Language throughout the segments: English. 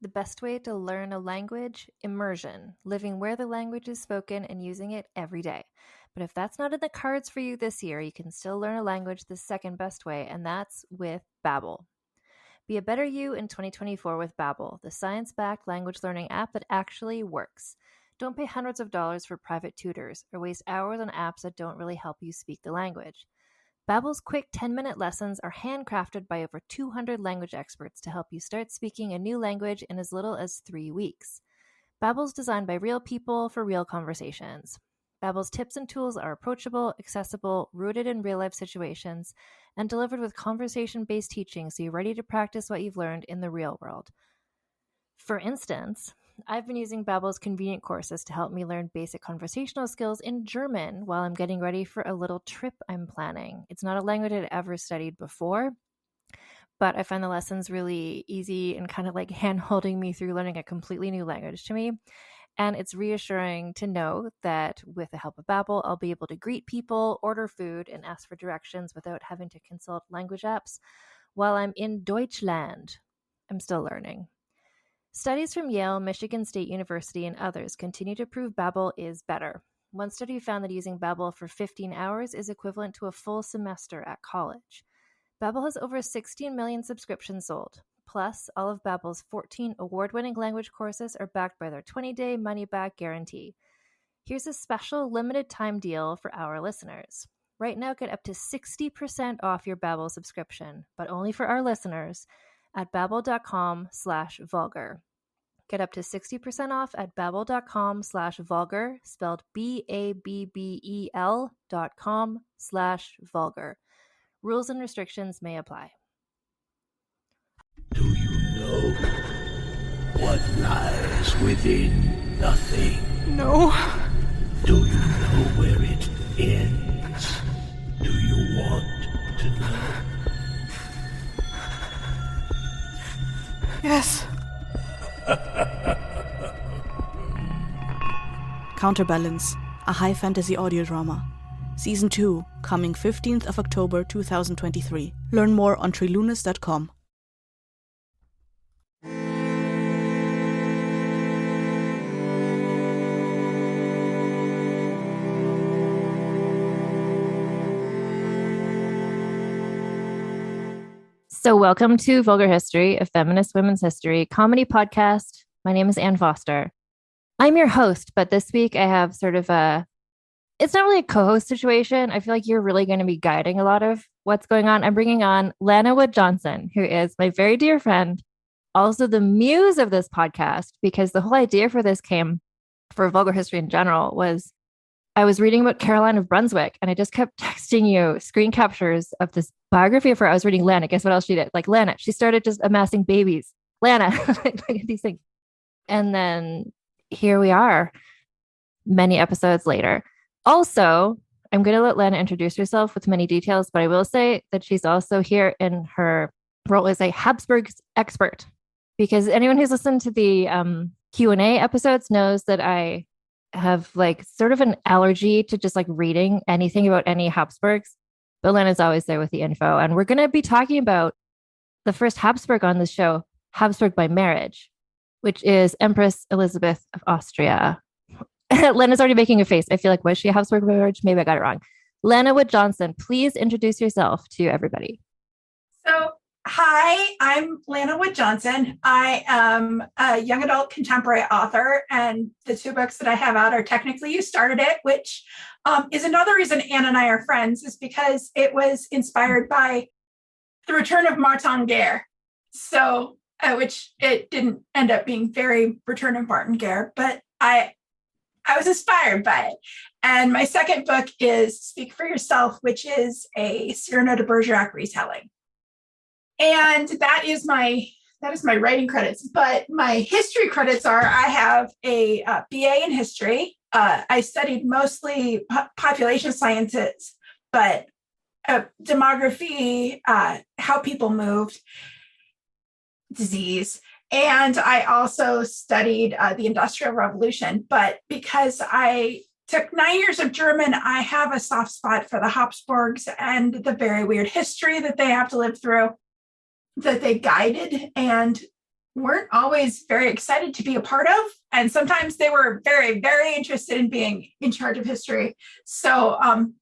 The best way to learn a language? Immersion, living where the language is spoken and using it every day. But if that's not in the cards for you this year, you can still learn a language the second best way, and that's with Babbel. Be a better you in 2024 with Babbel, the science-backed language learning app that actually works. Don't pay hundreds of dollars for private tutors or waste hours on apps that don't really help you speak the language. Babbel's quick 10-minute lessons are handcrafted by over 200 language experts to help you start speaking a new language in as little as 3 weeks. Babbel's designed by real people for real conversations. Babbel's tips and tools are approachable, accessible, rooted in real-life situations, and delivered with conversation-based teaching so you're ready to practice what you've learned in the real world. For instance, I've been using Babbel's convenient courses to help me learn basic conversational skills in German while I'm getting ready for a little trip I'm planning. It's not a language I'd ever studied before, but I find the lessons really easy and kind of like hand-holding me through learning a completely new language to me. And it's reassuring to know that with the help of Babbel, I'll be able to greet people, order food, and ask for directions without having to consult language apps while I'm in Deutschland. I'm still learning. Studies from Yale, Michigan State University, and others continue to prove Babbel is better. One study found that using Babbel for 15 hours is equivalent to a full semester at college. Babbel has over 16 million subscriptions sold. Plus, all of Babbel's 14 award-winning language courses are backed by their 20-day money-back guarantee. Here's a special limited-time deal for our listeners. Right now, get up to 60% off your Babbel subscription, but only for our listeners at babbel.com/vulgar. Get up to 60% off at babbel.com/vulgar, spelled BABBEL.com/vulgar. Rules and restrictions may apply. Do you know what lies within nothing? No. Do you know where it ends? Do you want to know? Yes. Counterbalance, a high fantasy audio drama. Season 2, coming 15th of October 2023. Learn more on trilunas.com. So welcome to Vulgar History, a feminist women's history comedy podcast. My name is Anne Foster. I'm your host, but this week I have sort of it's not really a co-host situation. I feel like you're really going to be guiding a lot of what's going on. I'm bringing on Lana Wood Johnson, who is my very dear friend, also the muse of this podcast, because the whole idea for this came for Vulgar History in general was I was reading about Caroline of Brunswick and I just kept texting you screen captures of this biography of her. I was reading Lana. Guess what else she did? Like Lana, she started just amassing babies. Lana, like these things. And then here we are many episodes later. Also, I'm going to let Lana introduce herself with many details, but I will say that she's also here in her role as a Hapsburg expert, because anyone who's listened to the Q&A episodes knows that I have like sort of an allergy to just like reading anything about any Hapsburgs. But Lana's always there with the info. And we're going to be talking about the first Hapsburg on this show, Hapsburg by marriage, which is Empress Elisabeth of Austria. Lana's already making a face. I feel like, was she a Hapsburg by marriage? Maybe I got it wrong. Lana Wood Johnson, please introduce yourself to everybody. So, hi, I'm Lana Wood Johnson. I am a young adult contemporary author, and the two books that I have out are technically You Started It, which is another reason Anne and I are friends, is because it was inspired by the return of Martin Guerre. So, which it didn't end up being very Return of Martin Guerre, but I was inspired by it. And my second book is Speak for Yourself, which is a Cyrano de Bergerac retelling. And that is my writing credits. But my history credits are I have a BA in history. I studied mostly population sciences, but demography, how people moved, disease. And I also studied the Industrial Revolution. But because I took 9 years of German, I have a soft spot for the Habsburgs and the very weird history that they have to live through, that they guided and weren't always very excited to be a part of. And sometimes they were very, very interested in being in charge of history. So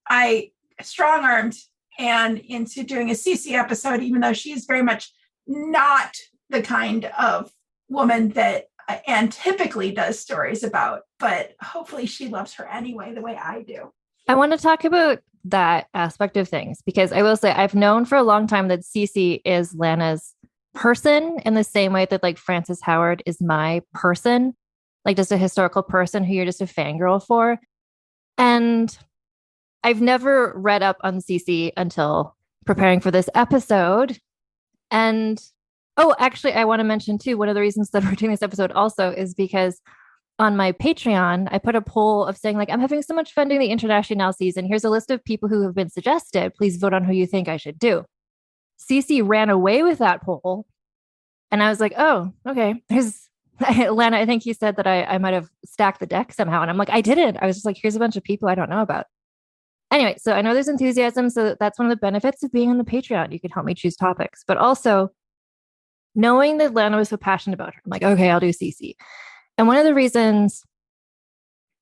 I strong-armed Anne into doing a Sisi episode, even though she's very much not the kind of woman that Anne typically does stories about. But hopefully she loves her anyway, the way I do. I want to talk about that aspect of things, because I will say I've known for a long time that Sisi is Lana's person in the same way that like Frances Howard is my person, like just a historical person who you're just a fangirl for. And I've never read up on Sisi until preparing for this episode. And actually, I want to mention too, one of the reasons that we're doing this episode also is because on my Patreon, I put a poll of saying, like, I'm having so much fun doing the Internationale season. Here's a list of people who have been suggested. Please vote on who you think I should do. Sisi ran away with that poll. And I was like, oh, okay. There's Lana, I think you said that I might have stacked the deck somehow. And I'm like, I didn't. I was just like, here's a bunch of people I don't know about. Anyway, so I know there's enthusiasm. So that's one of the benefits of being on the Patreon. You can help me choose topics. But also, knowing that Lana was so passionate about her, I'm like, okay, I'll do Sisi. And one of the reasons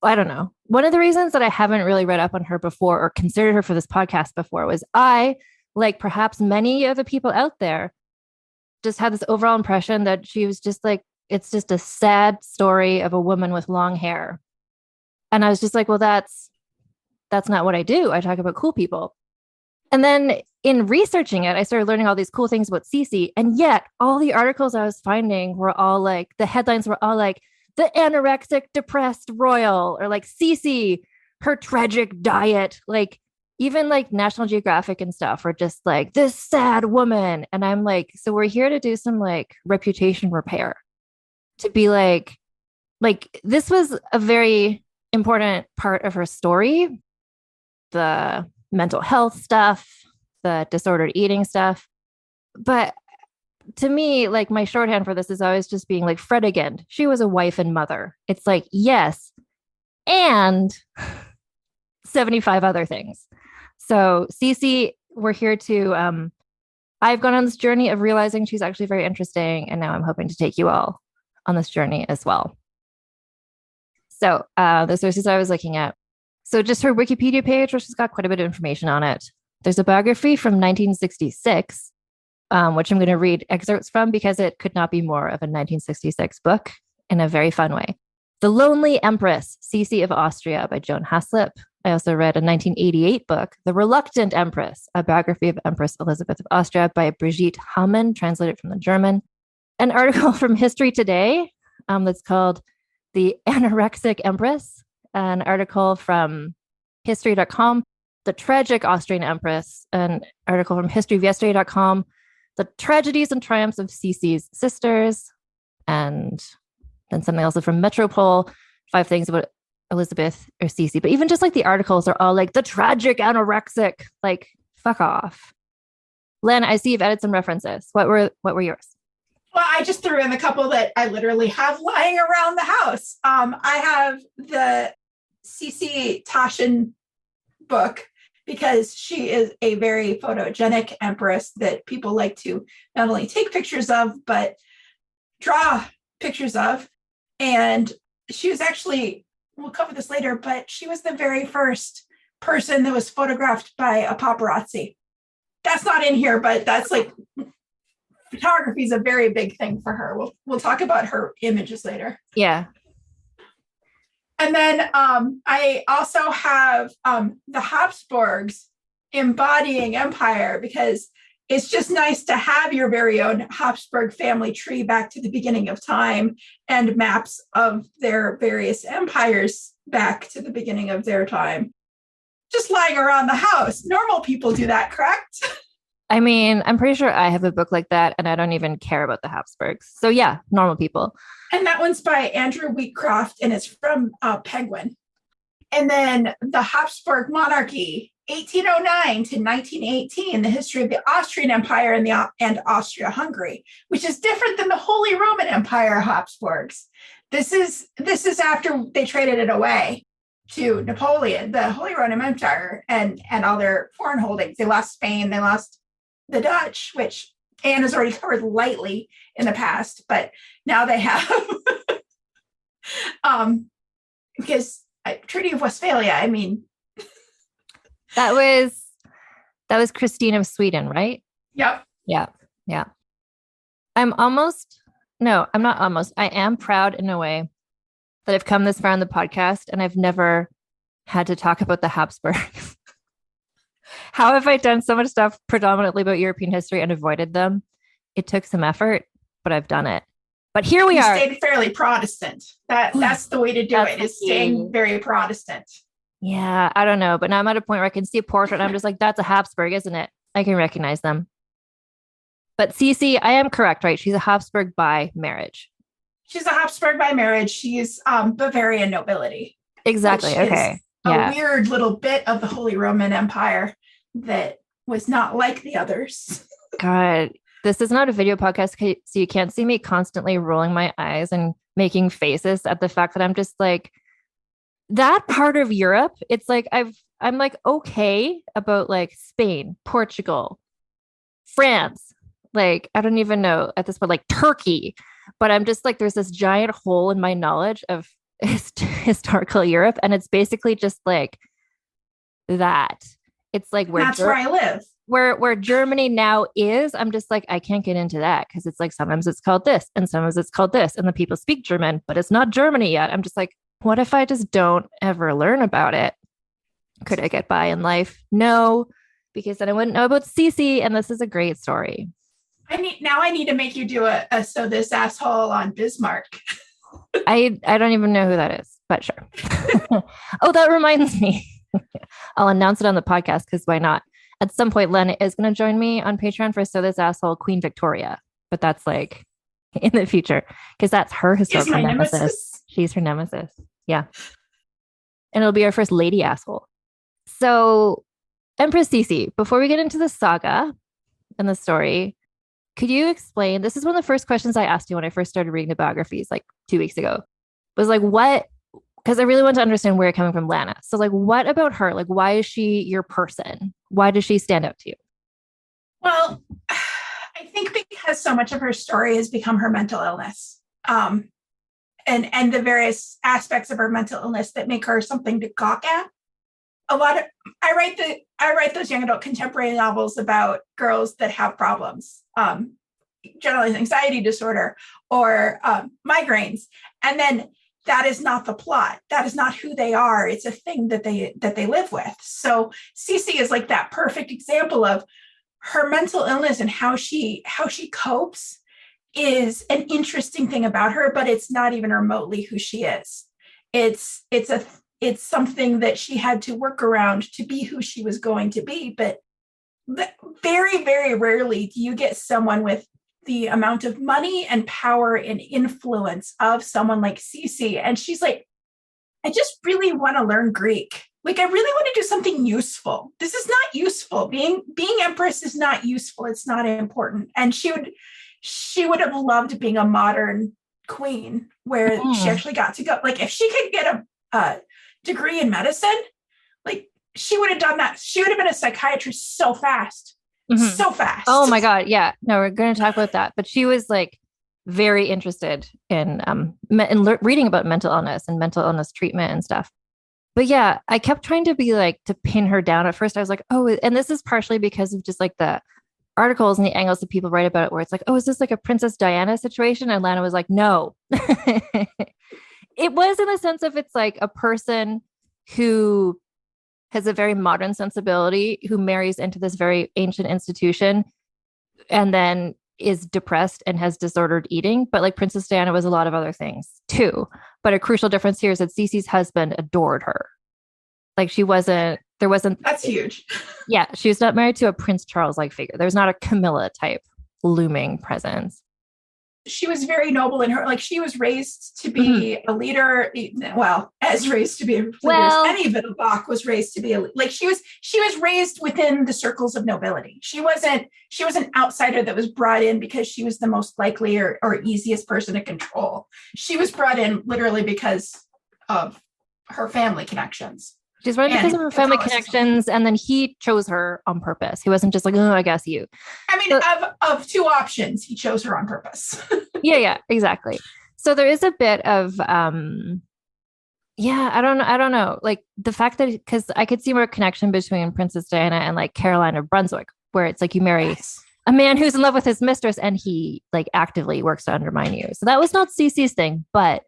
that I haven't really read up on her before or considered her for this podcast before was I, like perhaps many of the people out there, just had this overall impression that she was just like, it's just a sad story of a woman with long hair. And I was just like, well, that's not what I do. I talk about cool people. And then in researching it, I started learning all these cool things about Sisi. And yet all the articles I was finding were all like, the headlines were all like, the anorexic, depressed royal, or like Sisi, her tragic diet. Like even like National Geographic and stuff are just like this sad woman. And I'm like, so we're here to do some like reputation repair, to be like this was a very important part of her story. The mental health stuff, the disordered eating stuff. But to me, like my shorthand for this is always just being like Fredegund. She was a wife and mother. It's like, yes, and 75 other things. So Sisi, we're here to, I've gone on this journey of realizing she's actually very interesting. And now I'm hoping to take you all on this journey as well. So the sources I was looking at. So just her Wikipedia page, which has got quite a bit of information on it. There's a biography from 1966, which I'm going to read excerpts from because it could not be more of a 1966 book in a very fun way. The Lonely Empress, Sisi of Austria by Joan Haslip. I also read a 1988 book, The Reluctant Empress, a biography of Empress Elisabeth of Austria by Brigitte Hamann, translated from the German. An article from History Today that's called The Anorexic Empress, an article from history.com, The Tragic Austrian Empress, an article from historyofyesterday.com, The Tragedies and Triumphs of Sisi's Sisters, and then something else from Metropole, 5 things about Elizabeth or Sisi. But even just like the articles are all like the tragic anorexic, like fuck off. Lana, I see you've added some references. What were yours? Well, I just threw in a couple that I literally have lying around the house. I have the Sisi Taschen book because she is a very photogenic empress that people like to not only take pictures of, but draw pictures of. And she was actually, we'll cover this later, but she was the very first person that was photographed by a paparazzi. That's not in here, but that's like, photography is a very big thing for her. We'll talk about her images later. Yeah. And then I also have the Hapsburgs embodying empire, because it's just nice to have your very own Hapsburg family tree back to the beginning of time and maps of their various empires back to the beginning of their time. Just lying around the house. Normal people do that, correct? I mean, I'm pretty sure I have a book like that and I don't even care about the Habsburgs. So yeah, normal people. And that one's by Andrew Wheatcroft and it's from Penguin. And then the Habsburg monarchy, 1809 to 1918, the history of the Austrian Empire and Austria-Hungary, which is different than the Holy Roman Empire Habsburgs. This is after they traded it away to Napoleon, the Holy Roman Empire, and all their foreign holdings. They lost Spain, they lost the Dutch, which Anne has already covered lightly in the past, but now they have because Treaty of Westphalia, I mean, that was Christine of Sweden, right? yep. Yeah. Yeah. I'm not almost. I am proud in a way that I've come this far on the podcast and I've never had to talk about the Habsburgs. How have I done so much stuff predominantly about European history and avoided them? It took some effort, but I've done it. But here we are. Stayed fairly Protestant. That's the way to do it, is staying very Protestant. Yeah, I don't know. But now I'm at a point where I can see a portrait and I'm just like, that's a Habsburg, isn't it? I can recognize them. But Sisi, I am correct, right? She's a Habsburg by marriage. She's a Habsburg by marriage. She's Bavarian nobility. Exactly. Okay. A weird little bit of the Holy Roman Empire that was not like the others. God, this is not a video podcast, so you can't see me constantly rolling my eyes and making faces at the fact that I'm just like, that part of Europe, it's like I'm like okay about like Spain, Portugal, France, like I don't even know at this point, like Turkey, but I'm just like there's this giant hole in my knowledge of historical Europe, and it's basically just like that. It's like where I live. Where Germany now is, I'm just like, I can't get into that because it's like sometimes it's called this and sometimes it's called this, and the people speak German, but it's not Germany yet. I'm just like, what if I just don't ever learn about it? Could I get by in life? No, because then I wouldn't know about Sisi, and this is a great story. I need to make you do a so this asshole on Bismarck. I don't even know who that is, but sure. Oh, that reminds me. I'll announce it on the podcast because why not? At some point, Lana is going to join me on Patreon for So This Asshole Queen Victoria, but that's like in the future because that's her historical nemesis. She's her nemesis. Yeah. And it'll be our first lady asshole. So Empress Sisi, before we get into the saga and the story, could you explain, this is one of the first questions I asked you when I first started reading the biographies like 2 weeks ago, was like, what, because I really want to understand where you're coming from, Lana. So like, what about her? Like, why is she your person? Why does she stand out to you? Well, I think because so much of her story has become her mental illness. And the various aspects of her mental illness that make her something to gawk at. I write those young adult contemporary novels about girls that have problems, generalized anxiety disorder or migraines, and then that is not the plot. That is not who they are. It's a thing that they live with. So Sisi is like that perfect example of her mental illness and how she copes is an interesting thing about her, but it's not even remotely who she is. It's something that she had to work around to be who she was going to be. But very, very rarely do you get someone with the amount of money and power and influence of someone like Sisi. And she's like, I just really want to learn Greek. Like, I really want to do something useful. This is not useful. Being empress is not useful. It's not important. And she would have loved being a modern queen where she actually got to go. Like, if she could get a degree in medicine, like she would have done that. She would have been a psychiatrist so fast. So fast. Oh my God. Yeah. No, we're going to talk about that. But she was like very interested in reading about mental illness and mental illness treatment and stuff. But yeah, I kept trying to be like, to pin her down. At first I was like, oh, and this is partially because of just like the articles and the angles that people write about it, where it's like, oh, is this like a Princess Diana situation? And Lana was like, no. It was in the sense of it's like a person who has a very modern sensibility, who marries into this very ancient institution and then is depressed and has disordered eating. But like Princess Diana was a lot of other things too. But a crucial difference here is that Sisi's husband adored her. Like that's huge. Yeah. She was not married to a Prince Charles-like figure. There's not a Camilla type looming presence. She was very noble in her, like she was raised to be a leader. Well, as raised to be a leader as any Bach was raised to be like she was raised within the circles of nobility. She was an outsider that was brought in because she was the most likely or easiest person to control. She was brought in literally because of her family connections. She's running because of her family Catholicism. connections, and then he chose her on purpose. He wasn't just like, oh, I guess you. I mean, of two options, he chose her on purpose. Yeah, exactly. So there is a bit of yeah, I don't know. Like the fact that because I could see more connection between Princess Diana and like Caroline of Brunswick, where it's like you marry a man who's in love with his mistress and he like actively works to undermine you. So that was not Sisi's thing, but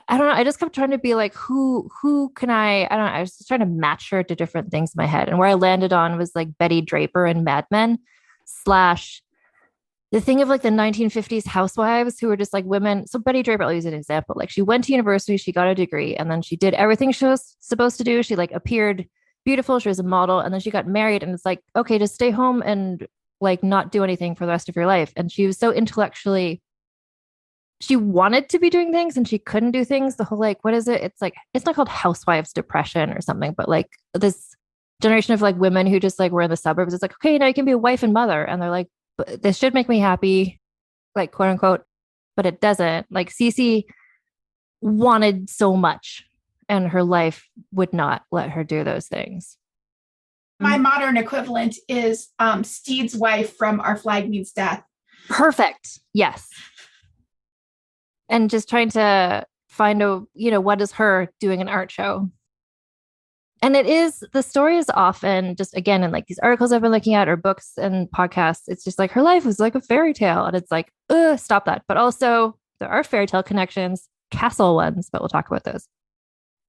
I don't know. I just kept trying to be like, who can I don't know. I was just trying to match her to different things in my head. And where I landed on was like Betty Draper and Mad Men / the thing of like the 1950s housewives who were just like women. So Betty Draper, I'll use an example. Like she went to university, she got a degree, and then she did everything she was supposed to do. She like appeared beautiful. She was a model. And then she got married and it's like, okay, just stay home and like not do anything for the rest of your life. And she was so intellectually, she wanted to be doing things and she couldn't do things. The whole like, what is it? It's like, it's not called housewives depression or something, but like this generation of like women who just like were in the suburbs. It's like, okay, now you can be a wife and mother. And they're like, but this should make me happy, like quote unquote, but it doesn't. Like Sisi wanted so much and her life would not let her do those things. My modern equivalent is Steed's wife from Our Flag Means Death. Perfect. Yes. And just trying to find what is her doing an art show. And the story is often just, again, in like these articles I've been looking at or books and podcasts, it's just like her life was like a fairy tale. And it's like, stop that. But also there are fairy tale connections, castle ones, but we'll talk about those.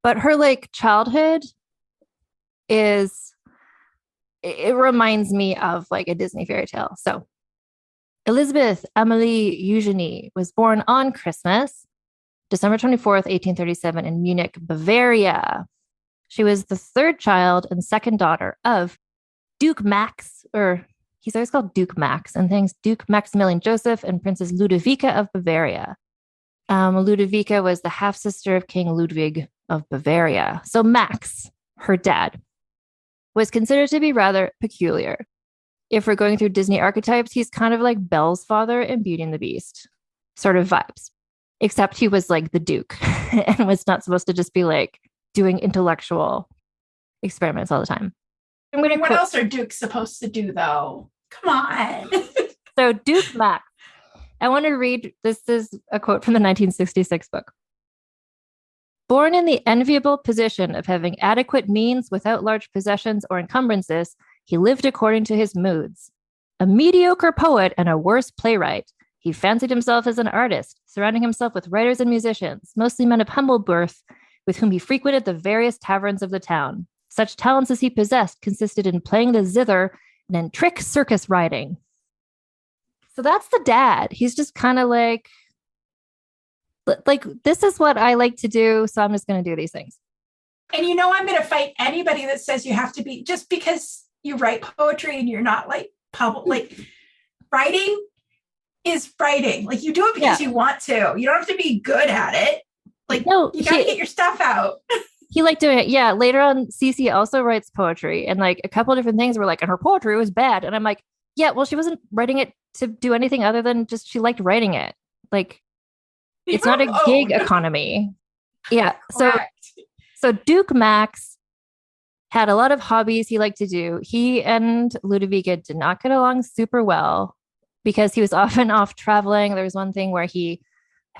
But her like childhood it reminds me of like a Disney fairy tale. So Elisabeth Amelie Eugenie was born on Christmas, December 24th, 1837 in Munich, Bavaria. She was the third child and second daughter of Duke Max, or he's always called Duke Max, and things Duke Maximilian Joseph and Princess Ludovica of Bavaria. Ludovica was the half-sister of King Ludwig of Bavaria. So Max, her dad, was considered to be rather peculiar. If we're going through Disney archetypes, he's kind of like Belle's father in Beauty and the Beast sort of vibes, except he was like the Duke and was not supposed to just be like doing intellectual experiments all the time. What else are Dukes supposed to do, though? Come on. So Duke Max, I want to read, this is a quote from the 1966 book. Born in the enviable position of having adequate means without large possessions or encumbrances, he lived according to his moods. A mediocre poet and a worse playwright, he fancied himself as an artist, surrounding himself with writers and musicians, mostly men of humble birth, with whom he frequented the various taverns of the town. Such talents as he possessed consisted in playing the zither and in trick circus riding. So that's the dad. He's just kind of like, this is what I like to do, so I'm just going to do these things. And I'm going to fight anybody that says you have to be, just because you write poetry and you're not like public, like writing is writing. Like you do it because you want to. You don't have to be good at it. Like no, you got to get your stuff out. He liked doing it. Yeah. Later on, Sisi also writes poetry, and like a couple of different things were like, and her poetry was bad. And I'm like, yeah, well, she wasn't writing it to do anything other than just she liked writing it. Like it's not a gig economy. Yeah. So Duke Max had a lot of hobbies he liked to do. He and Ludovica did not get along super well because he was often off traveling. There was one thing where I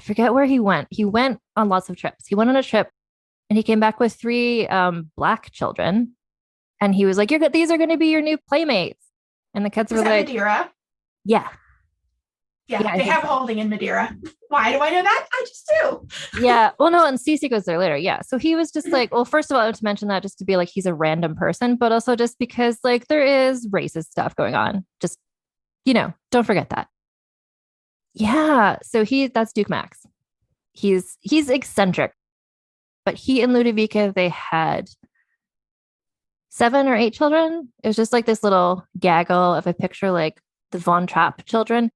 forget where he went. He went on lots of trips. He went on a trip and he came back with 3 Black children. And he was like, these are going to be your new playmates. And the kids were like, Madeira? Yeah. Yeah, they have holding in Madeira. Why do I know that? I just do. Yeah. Well, no, and Sisi goes there later. Yeah. So he was just like, well, first of all, I want to mention that just to be like, he's a random person, but also just because like there is racist stuff going on. Just, don't forget that. Yeah. So that's Duke Max. He's eccentric, but he and Ludovica, they had 7 or 8 children. It was just like this little gaggle of a picture, like the Von Trapp children.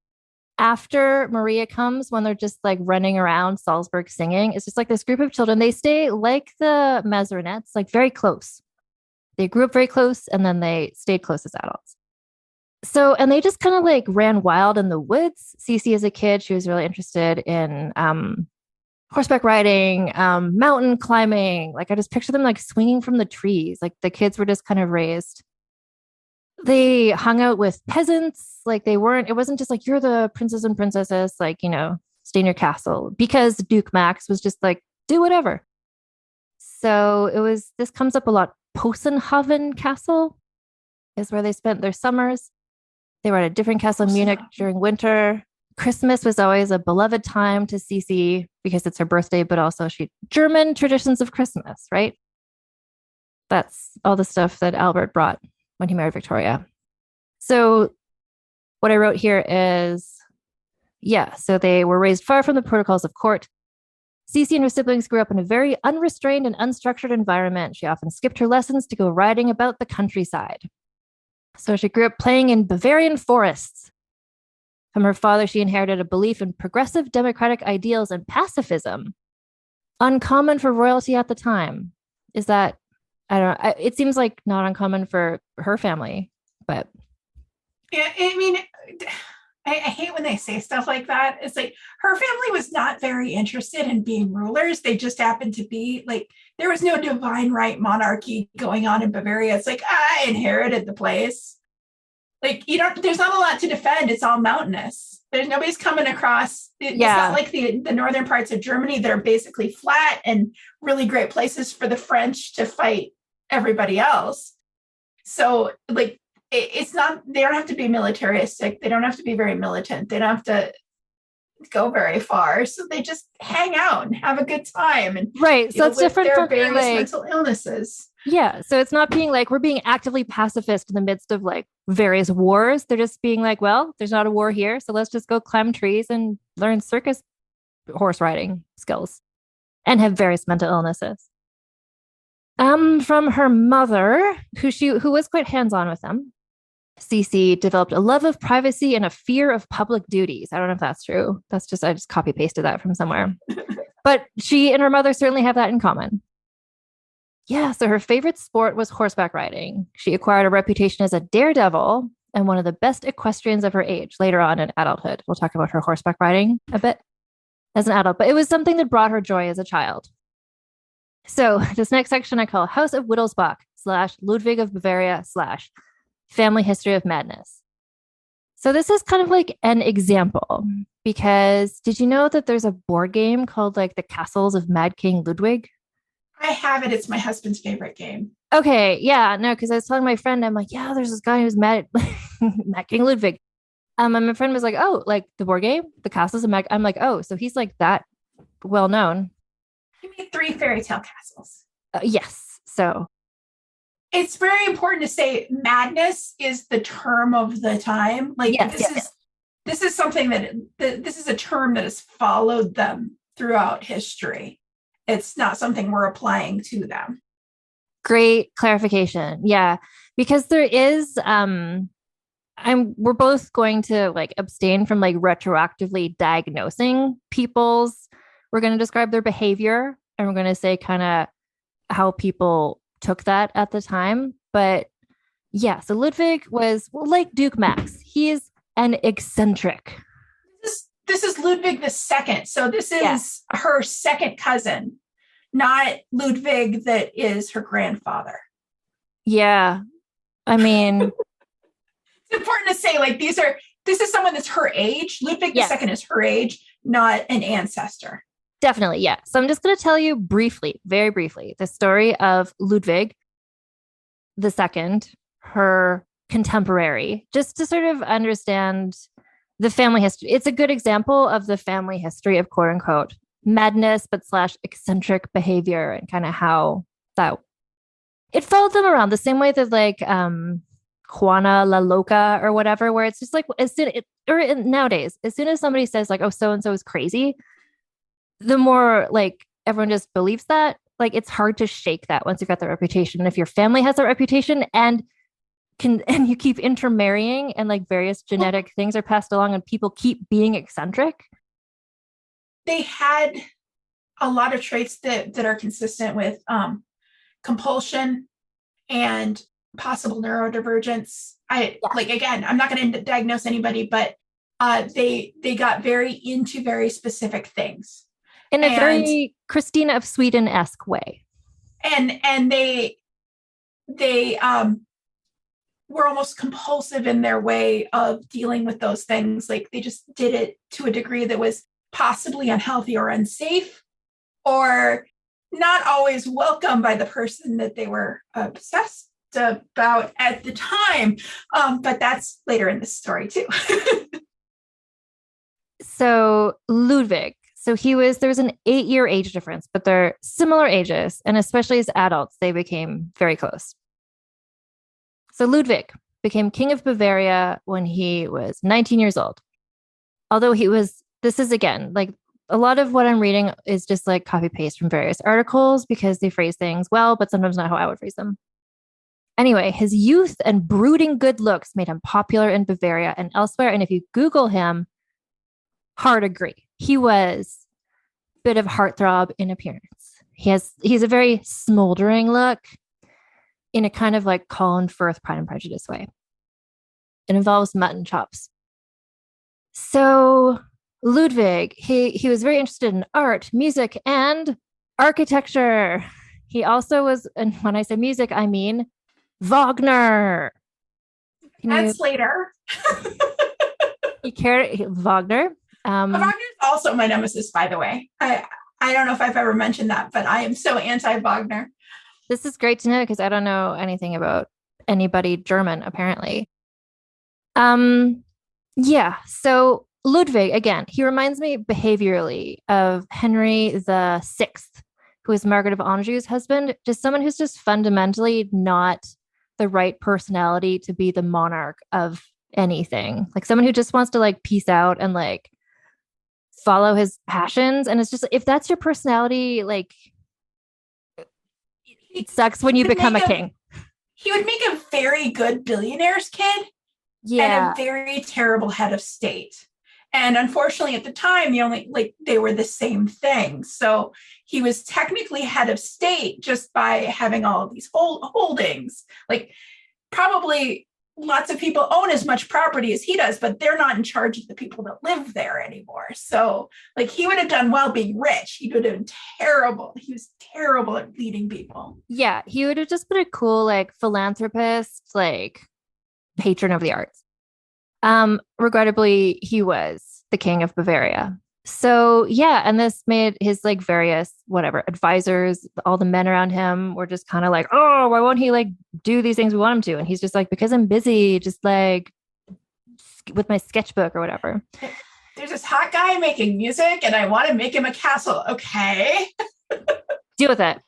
After Maria comes, when they're just like running around Salzburg singing, it's just like this group of children. They stay like the Mazarinets, like very close. They grew up very close and then they stayed close as adults. So, and they just kind of like ran wild in the woods. Sisi as a kid, she was really interested in horseback riding, mountain climbing. Like I just picture them like swinging from the trees. Like the kids were just kind of raised. They hung out with peasants. Like it wasn't just like, you're the princes and princesses, like, stay in your castle, because Duke Max was just like, do whatever. So this comes up a lot. Possenhoven Castle is where they spent their summers. They were at a different castle in Munich during winter. Christmas was always a beloved time to Sisi because it's her birthday, but also German traditions of Christmas, right? That's all the stuff that Albert brought when he married Victoria. So what I wrote here is, so they were raised far from the protocols of court. Sisi and her siblings grew up in a very unrestrained and unstructured environment. She often skipped her lessons to go riding about the countryside. So she grew up playing in Bavarian forests. From her father, she inherited a belief in progressive democratic ideals and pacifism, uncommon for royalty at the time. Is that, I don't know, it seems like not uncommon for her family, but. Yeah, I mean, I hate when they say stuff like that. It's like her family was not very interested in being rulers. They just happened to be like, there was no divine right monarchy going on in Bavaria. It's like, I inherited the place. Like, there's not a lot to defend. It's all mountainous. Nobody's coming across. It's not like the northern parts of Germany that are basically flat and really great places for the French to fight everybody else. So like, it's not, they don't have to be militaristic. They don't have to be very militant. They don't have to go very far. So they just hang out and have a good time. And right. So it's different from various mental illnesses. Yeah. So it's not being like, we're being actively pacifist in the midst of like various wars. They're just being like, well, there's not a war here. So let's just go climb trees and learn circus horse riding skills and have various mental illnesses. From her mother, who was quite hands-on with them, Sisi developed a love of privacy and a fear of public duties. I don't know if that's true. I just copy pasted that from somewhere. But she and her mother certainly have that in common. Yeah, so her favorite sport was horseback riding. She acquired a reputation as a daredevil and one of the best equestrians of her age later on in adulthood. We'll talk about her horseback riding a bit as an adult, but it was something that brought her joy as a child. So this next section I call House of Wittelsbach / Ludwig of Bavaria / Family History of Madness. So this is kind of like an example, because did you know that there's a board game called like the Castles of Mad King Ludwig? I have it. It's my husband's favorite game. Okay. Yeah. No, because I was telling my friend, I'm like, yeah, there's this guy who's mad King Ludwig. And my friend was like, oh, like the board game, the Castles of Mad. I'm like, oh, so he's like that well known. He made 3 fairy tale castles. Yes. So it's very important to say madness is the term of the time. Like this is something that this is a term that has followed them throughout history. It's not something we're applying to them. Great clarification. Yeah, because there is, we're both going to like abstain from like retroactively diagnosing people's, we're going to describe their behavior and we're going to say kind of how people took that at the time. But yeah, so Ludwig was like Duke Max. He is an eccentric. This is Ludwig II. So this is her second cousin, not Ludwig that is her grandfather. Yeah. I mean, it's important to say like this is someone that's her age. Ludwig II is her age, not an ancestor. Definitely. Yeah. So I'm just going to tell you briefly, very briefly, the story of Ludwig II, her contemporary, just to sort of understand the family history. It's a good example of the family history of quote unquote madness, but / eccentric behavior and kind of how that it followed them around the same way that like Juana La Loca or whatever, where it's just like nowadays, as soon as somebody says like, oh, so-and-so is crazy, the more like everyone just believes that. Like it's hard to shake that once you've got that reputation. And if your family has that reputation and you keep intermarrying and like various genetic things are passed along and people keep being eccentric. They had a lot of traits that are consistent with compulsion and possible neurodivergence. Again, I'm not going to diagnose anybody, but they got very into very specific things. In a And very Christina of Sweden-esque way. And they were almost compulsive in their way of dealing with those things. Like they just did it to a degree that was possibly unhealthy or unsafe, or not always welcome by the person that they were obsessed about at the time. But that's later in the story too. So Ludwig, there was an 8-year age difference, but they're similar ages. And especially as adults, they became very close. So Ludwig became king of Bavaria when he was 19 years old. Although this is again, like a lot of what I'm reading is just like copy paste from various articles because they phrase things well, but sometimes not how I would phrase them. Anyway, his youth and brooding good looks made him popular in Bavaria and elsewhere. And if you Google him, hard agree. He was a bit of heartthrob in appearance. He's a very smoldering look in a kind of like Colin Firth Pride and Prejudice way. It involves mutton chops. So Ludwig, he was very interested in art, music, and architecture. He also was, and when I say music, I mean Wagner. That's later. Wagner. Wagner's also my nemesis, by the way. I don't know if I've ever mentioned that, but I am so anti-Wagner. This is great to know because I don't know anything about anybody German, apparently. Yeah. So Ludwig, again, he reminds me behaviorally of Henry the Sixth, who is Margaret of Anjou's husband, just someone who's just fundamentally not the right personality to be the monarch of anything. Like someone who just wants to like peace out and like follow his passions. And it's just, if that's your personality, like it sucks when you become a king. He would make a very good billionaire's kid. Yeah. And a very terrible head of state. And unfortunately, at the time, they were the same thing. So he was technically head of state just by having all of these holdings. Like probably lots of people own as much property as he does, but they're not in charge of the people that live there anymore. So like he would have done well being rich. He would have been terrible. He was terrible at leading people. Yeah. He would have just been a cool, like philanthropist, like patron of the arts. Regrettably, he was the king of Bavaria. So yeah, and this made his like various advisors, all the men around him were just kind of like, oh, why won't he like do these things we want him to? And he's just like, because I'm busy, just like with my sketchbook or whatever. There's this hot guy making music, and I want to make him a castle. Okay, deal with it.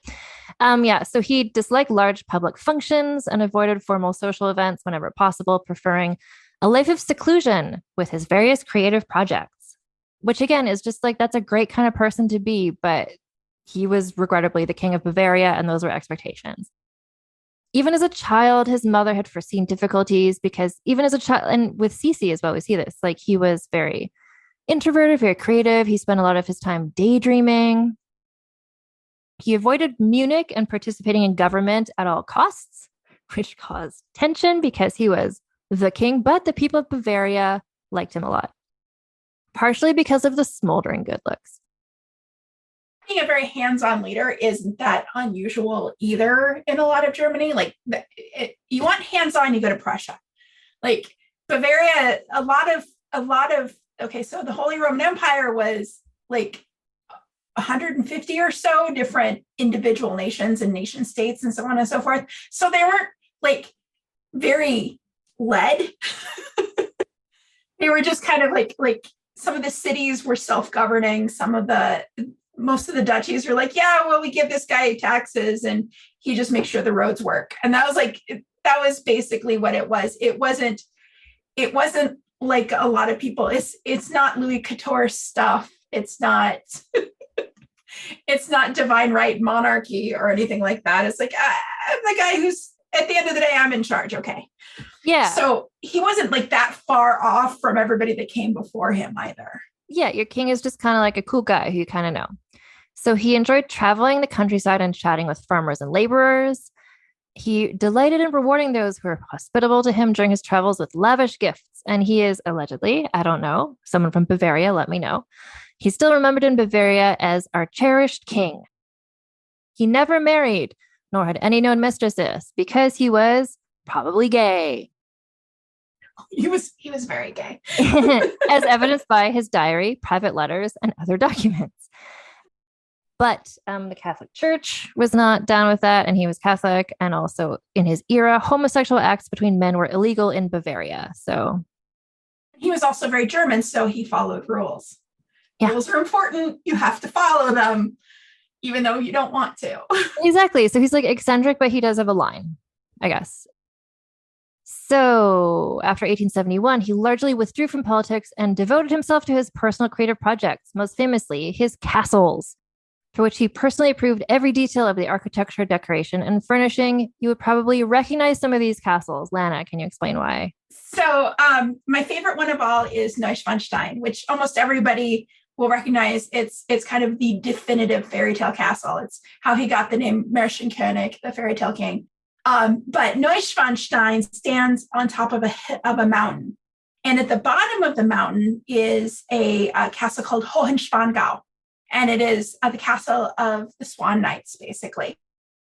Yeah, so he disliked large public functions and avoided formal social events whenever possible, preferring a life of seclusion with his various creative projects, which again is just like, that's a great kind of person to be, but he was regrettably the king of Bavaria, and those were expectations. Even as a child, his mother had foreseen difficulties because even as a child, and with Sisi as well, we see this, like he was very introverted, very creative. He spent a lot of his time daydreaming. He avoided Munich and participating in government at all costs, which caused tension because he was the king, but the people of Bavaria liked him a lot, partially because of the smoldering good looks. Being a very hands-on leader isn't that unusual either in a lot of Germany. Like you want hands-on, you go to Prussia. Like Bavaria, a lot of okay, so the Holy Roman Empire was like 150 or so different individual nations and nation states and so on and so forth. So they weren't like very led. They were just kind of like some of the cities were self-governing. Most of the duchies were like, yeah, well, we give this guy taxes and he just makes sure the roads work. And that was basically what it was. It wasn't like a lot of people. It's not Louis Couture stuff. It's not it's not divine right monarchy or anything like that. It's like, I'm the guy who's at the end of the day, I'm in charge. Okay. Yeah. So he wasn't like that far off from everybody that came before him either. Yeah. Your king is just kind of like a cool guy who you kind of know. So he enjoyed traveling the countryside and chatting with farmers and laborers. He delighted in rewarding those who were hospitable to him during his travels with lavish gifts. And he is allegedly, I don't know, someone from Bavaria, let me know. He's still remembered in Bavaria as our cherished king. He never married, nor had any known mistresses, because he was probably gay. He was very gay. As evidenced by his diary, private letters, and other documents. But the Catholic Church was not down with that, and he was Catholic. And also in his era, homosexual acts between men were illegal in Bavaria. So he was also very German, so he followed rules. Yeah. Rules are important. You have to follow them, even though you don't want to. Exactly. So he's like eccentric, but he does have a line, I guess. So after 1871, he largely withdrew from politics and devoted himself to his personal creative projects, most famously his castles, for which he personally approved every detail of the architecture, decoration, and furnishing. You would probably recognize some of these castles. Lana, can you explain why? So my favorite one of all is Neuschwanstein, which almost everybody will recognize. It's kind of the definitive fairy tale castle. It's how he got the name Märchenkönig, the fairy tale king. But Neuschwanstein stands on top of a mountain. And at the bottom of the mountain is a castle called Hohenschwangau. And it is the castle of the Swan Knights, basically.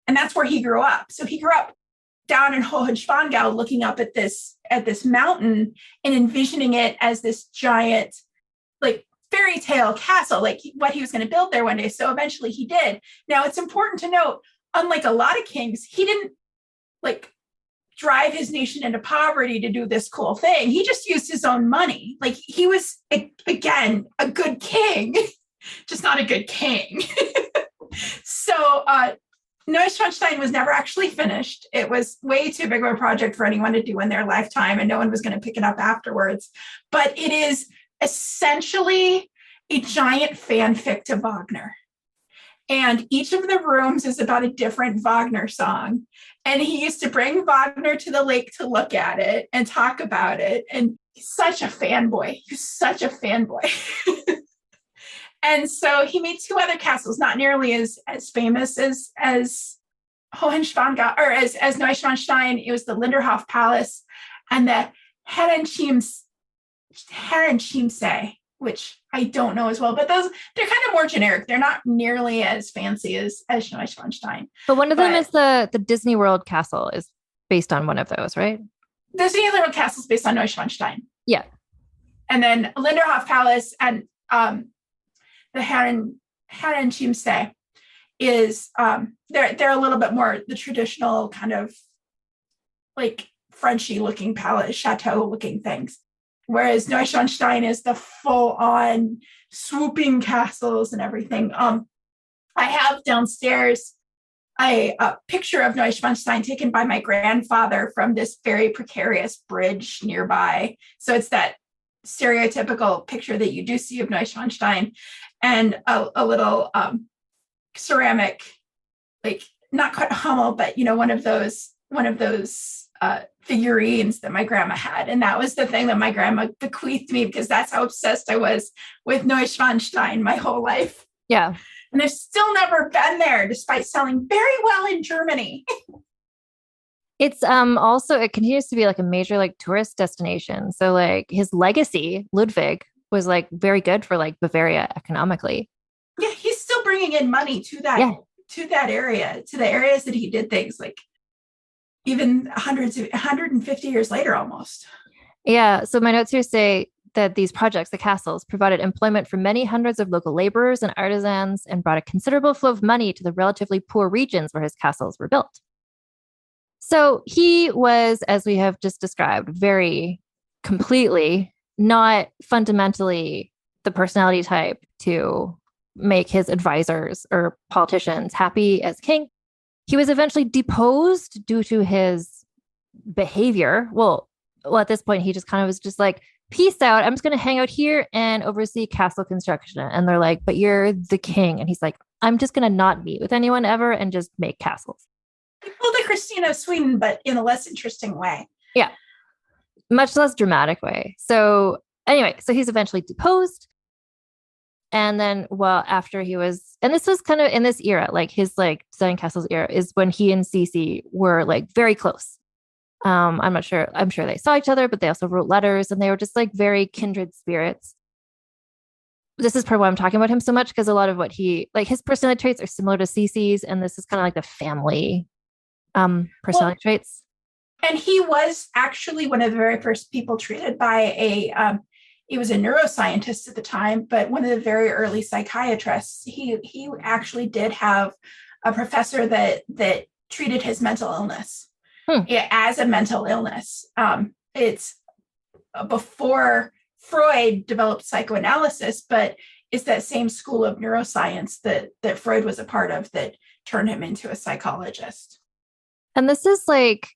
And that's where he grew up. So he grew up down in Hohenschwangau, looking up at this mountain and envisioning it as this giant, like, fairy tale castle, like what he was going to build there one day. So eventually he did. Now, it's important to note, unlike a lot of kings, he didn't like drive his nation into poverty to do this cool thing. He just used his own money. Like, he was, again, a good king, just not a good king. So Neuschwanstein was never actually finished. It was way too big of a project for anyone to do in their lifetime, and no one was going to pick it up afterwards. But it is essentially a giant fanfic to Wagner. And each of the rooms is about a different Wagner song. And he used to bring Wagner to the lake to look at it and talk about it. And he's such a fanboy. And so he made two other castles, not nearly as famous as Hohenschwangau, or as Neuschwanstein. It was the Linderhof Palace and the Herrenchiemsee, which I don't know as well, but they're kind of more generic. They're not nearly as fancy as Neuschwanstein. But one of them is the Disney World Castle is based on one of those, right? Disney World Castle is based on Neuschwanstein. Yeah. And then Linderhof Palace and the Herrenchiemsee is they're a little bit more the traditional kind of like Frenchy looking palace, chateau looking things. Whereas Neuschwanstein is the full-on swooping castles and everything. I have downstairs a picture of Neuschwanstein taken by my grandfather from this very precarious bridge nearby. So it's that stereotypical picture that you do see of Neuschwanstein, and a little ceramic, like not quite a Hummel, but one of those figurines that my grandma had. And that was the thing that my grandma bequeathed me, because that's how obsessed I was with Neuschwanstein my whole life. Yeah. And I've still never been there, despite selling very well in Germany. It's also, it continues to be like a major like tourist destination. So like his legacy, Ludwig, was like very good for like Bavaria economically. Yeah, he's still bringing in money to that area, to the areas that he did things, like even 150 years later almost. Yeah. So my notes here say that these projects, the castles, provided employment for many hundreds of local laborers and artisans and brought a considerable flow of money to the relatively poor regions where his castles were built. So he was, as we have just described, very completely not fundamentally the personality type to make his advisors or politicians happy as king. He was eventually deposed due to his behavior. Well, at this point, he just kind of was just like, peace out. I'm just going to hang out here and oversee castle construction. And they're like, but you're the king. And he's like, I'm just going to not meet with anyone ever and just make castles. He pulled a Christina of Sweden, but in a less interesting way. Yeah. Much less dramatic way. So anyway, so he's eventually deposed. And then, well, after he was, and this was kind of in this era, like his like designing castles era is when he and Sisi were like very close. I'm not sure. I'm sure they saw each other, but they also wrote letters and they were just like very kindred spirits. this is part of why I'm talking about him so much, because a lot of what he, like his personality traits are similar to Sisi's, and this is kind of like the family personality traits. And he was actually one of the very first people treated by he was a neuroscientist at the time, but one of the very early psychiatrists. He actually did have a professor that treated his mental illness as a mental illness. It's before Freud developed psychoanalysis, but it's that same school of neuroscience that Freud was a part of that turned him into a psychologist. And this is like,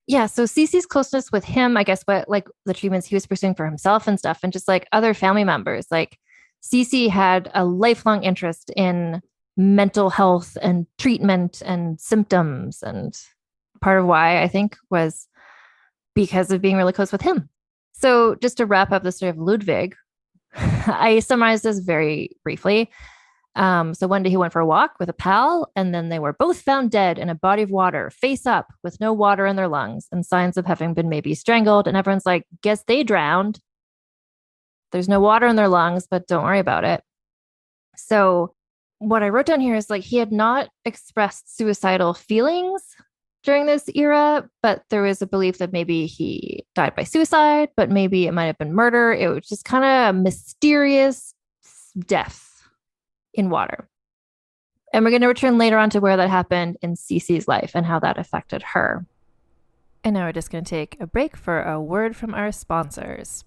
yeah, so Sisi's closeness with him, I guess, what like the treatments he was pursuing for himself and stuff, and just like other family members, like Sisi had a lifelong interest in mental health and treatment and symptoms. And part of why I think was because of being really close with him. So just to wrap up the story of Ludwig, I summarized this very briefly. So one day he went for a walk with a pal, and then they were both found dead in a body of water, face up, with no water in their lungs and signs of having been maybe strangled. And everyone's like, guess they drowned. There's no water in their lungs, but don't worry about it. So what I wrote down here is like, he had not expressed suicidal feelings during this era, but there was a belief that maybe he died by suicide, but maybe it might have been murder. It was just kind of a mysterious death in water. And we're going to return later on to where that happened in Sisi's life and how that affected her. And now we're just going to take a break for a word from our sponsors.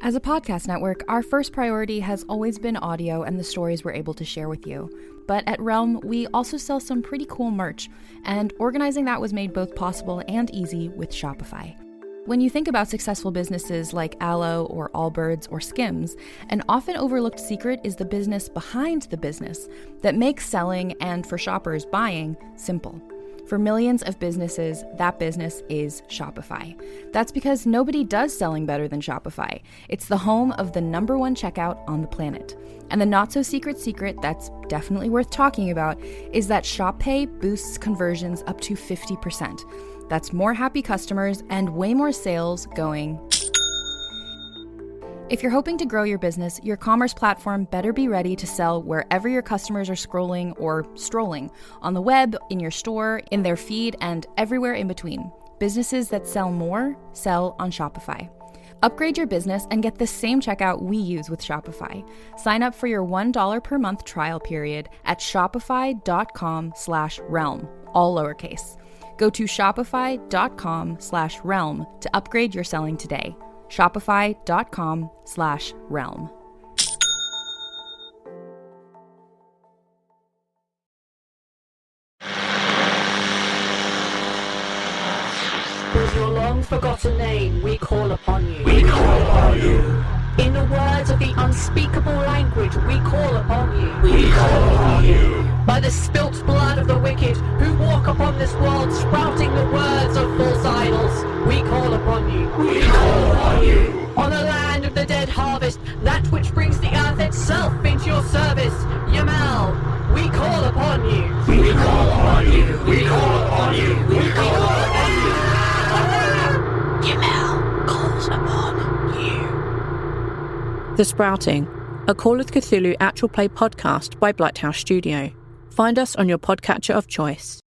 As a podcast network, our first priority has always been audio and the stories we're able to share with you. But at Realm, we also sell some pretty cool merch, and organizing that was made both possible and easy with Shopify. When you think about successful businesses like Aloe or Allbirds or Skims, an often overlooked secret is the business behind the business that makes selling and, for shoppers, buying simple. For millions of businesses, that business is Shopify. That's because nobody does selling better than Shopify. It's the home of the #1 checkout on the planet. And the not-so-secret secret that's definitely worth talking about is that Shop Pay boosts conversions up to 50%. That's more happy customers and way more sales going. If you're hoping to grow your business, your commerce platform better be ready to sell wherever your customers are scrolling or strolling, on the web, in your store, in their feed, and everywhere in between. Businesses that sell more, sell on Shopify. Upgrade your business and get the same checkout we use with Shopify. Sign up for your $1 per month trial period at shopify.com/realm, all lowercase. Go to shopify.com/realm to upgrade your selling today. Shopify.com/realm. With your long-forgotten name, we call upon you. We call upon you. In the words of the unspeakable language, we call upon you. We call upon you. By the spilt blood of the wicked, who walk upon this world sprouting the words of false idols, we call upon you. We call upon you. On the land of the dead harvest, that which brings the earth itself into your service, Yamal, we call upon you. We call upon you. We call upon you. We call upon you. Yamal calls upon you. The Sprouting, a Call of Cthulhu actual play podcast by Blighthouse Studio. Find us on your podcatcher of choice.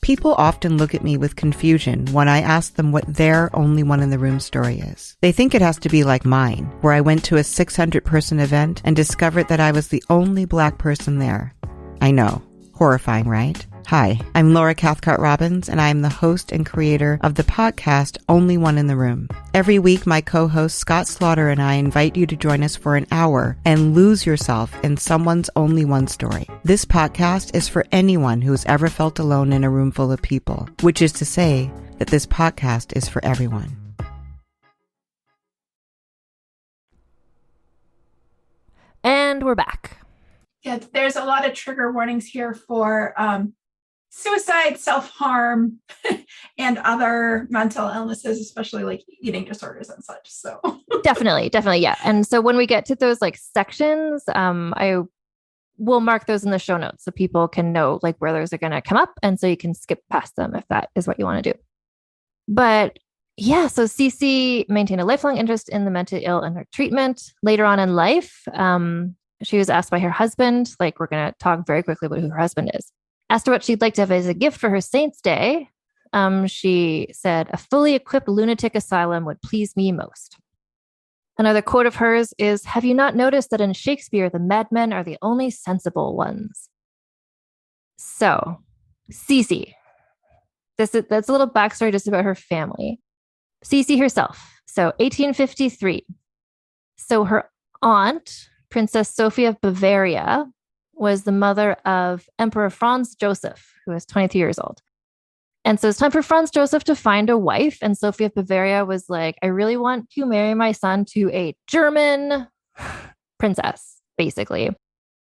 People often look at me with confusion when I ask them what their only one in the room story is. They think it has to be like mine, where I went to a 600-person event and discovered that I was the only Black person there. I know. Horrifying, right? Hi, I'm Laura Cathcart-Robbins, and I am the host and creator of the podcast Only One in the Room. Every week, my co-host Scott Slaughter and I invite you to join us for an hour and lose yourself in someone's only one story. This podcast is for anyone who's ever felt alone in a room full of people, which is to say that this podcast is for everyone. And we're back. Yeah, there's a lot of trigger warnings here for suicide, self-harm, and other mental illnesses, especially like eating disorders and such. So definitely. Yeah. And so when we get to those like sections, I will mark those in the show notes so people can know like where those are going to come up. And so you can skip past them if that is what you want to do. But Yeah, so Sisi maintained a lifelong interest in the mentally ill and her treatment. Later on in life, she was asked by her husband, like we're going to talk very quickly about who her husband is, asked her what she'd like to have as a gift for her Saint's Day. She said, a fully equipped lunatic asylum would please me most. Another quote of hers is, have you not noticed that in Shakespeare, the madmen are the only sensible ones? So, Sisi. That's a little backstory just about her family. Sisi herself. So 1853. So her aunt, Princess Sophie of Bavaria, was the mother of Emperor Franz Joseph, who was 23 years old. And so it's time for Franz Joseph to find a wife. And Sophie of Bavaria was like, I really want to marry my son to a German princess, basically,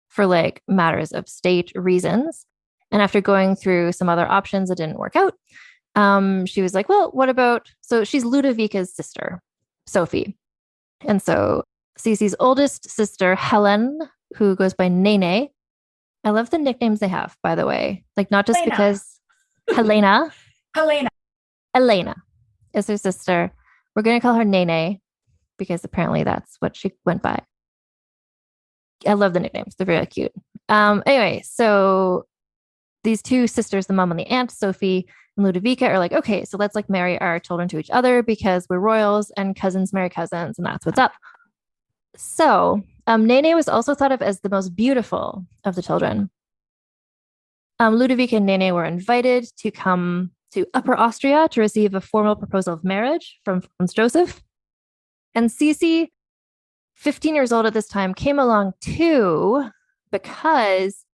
for like matters of state reasons. And after going through some other options, it didn't work out. She was like, well, what about, so she's Ludovica's sister, Sophie. And so Sisi's oldest sister, Helen, who goes by Nene. I love the nicknames they have, by the way. Like, not just Helena. because Helena is her sister. We're going to call her Nene because apparently that's what she went by. I love the nicknames. They're very cute. Anyway, so these two sisters, the mom and the aunt, Sophie and Ludovica, are like, okay, so let's like marry our children to each other because we're royals and cousins marry cousins and that's what's up. So Nene was also thought of as the most beautiful of the children. Ludovica and Nene were invited to come to Upper Austria to receive a formal proposal of marriage from Franz Joseph. And Sisi, 15 years old at this time, came along too because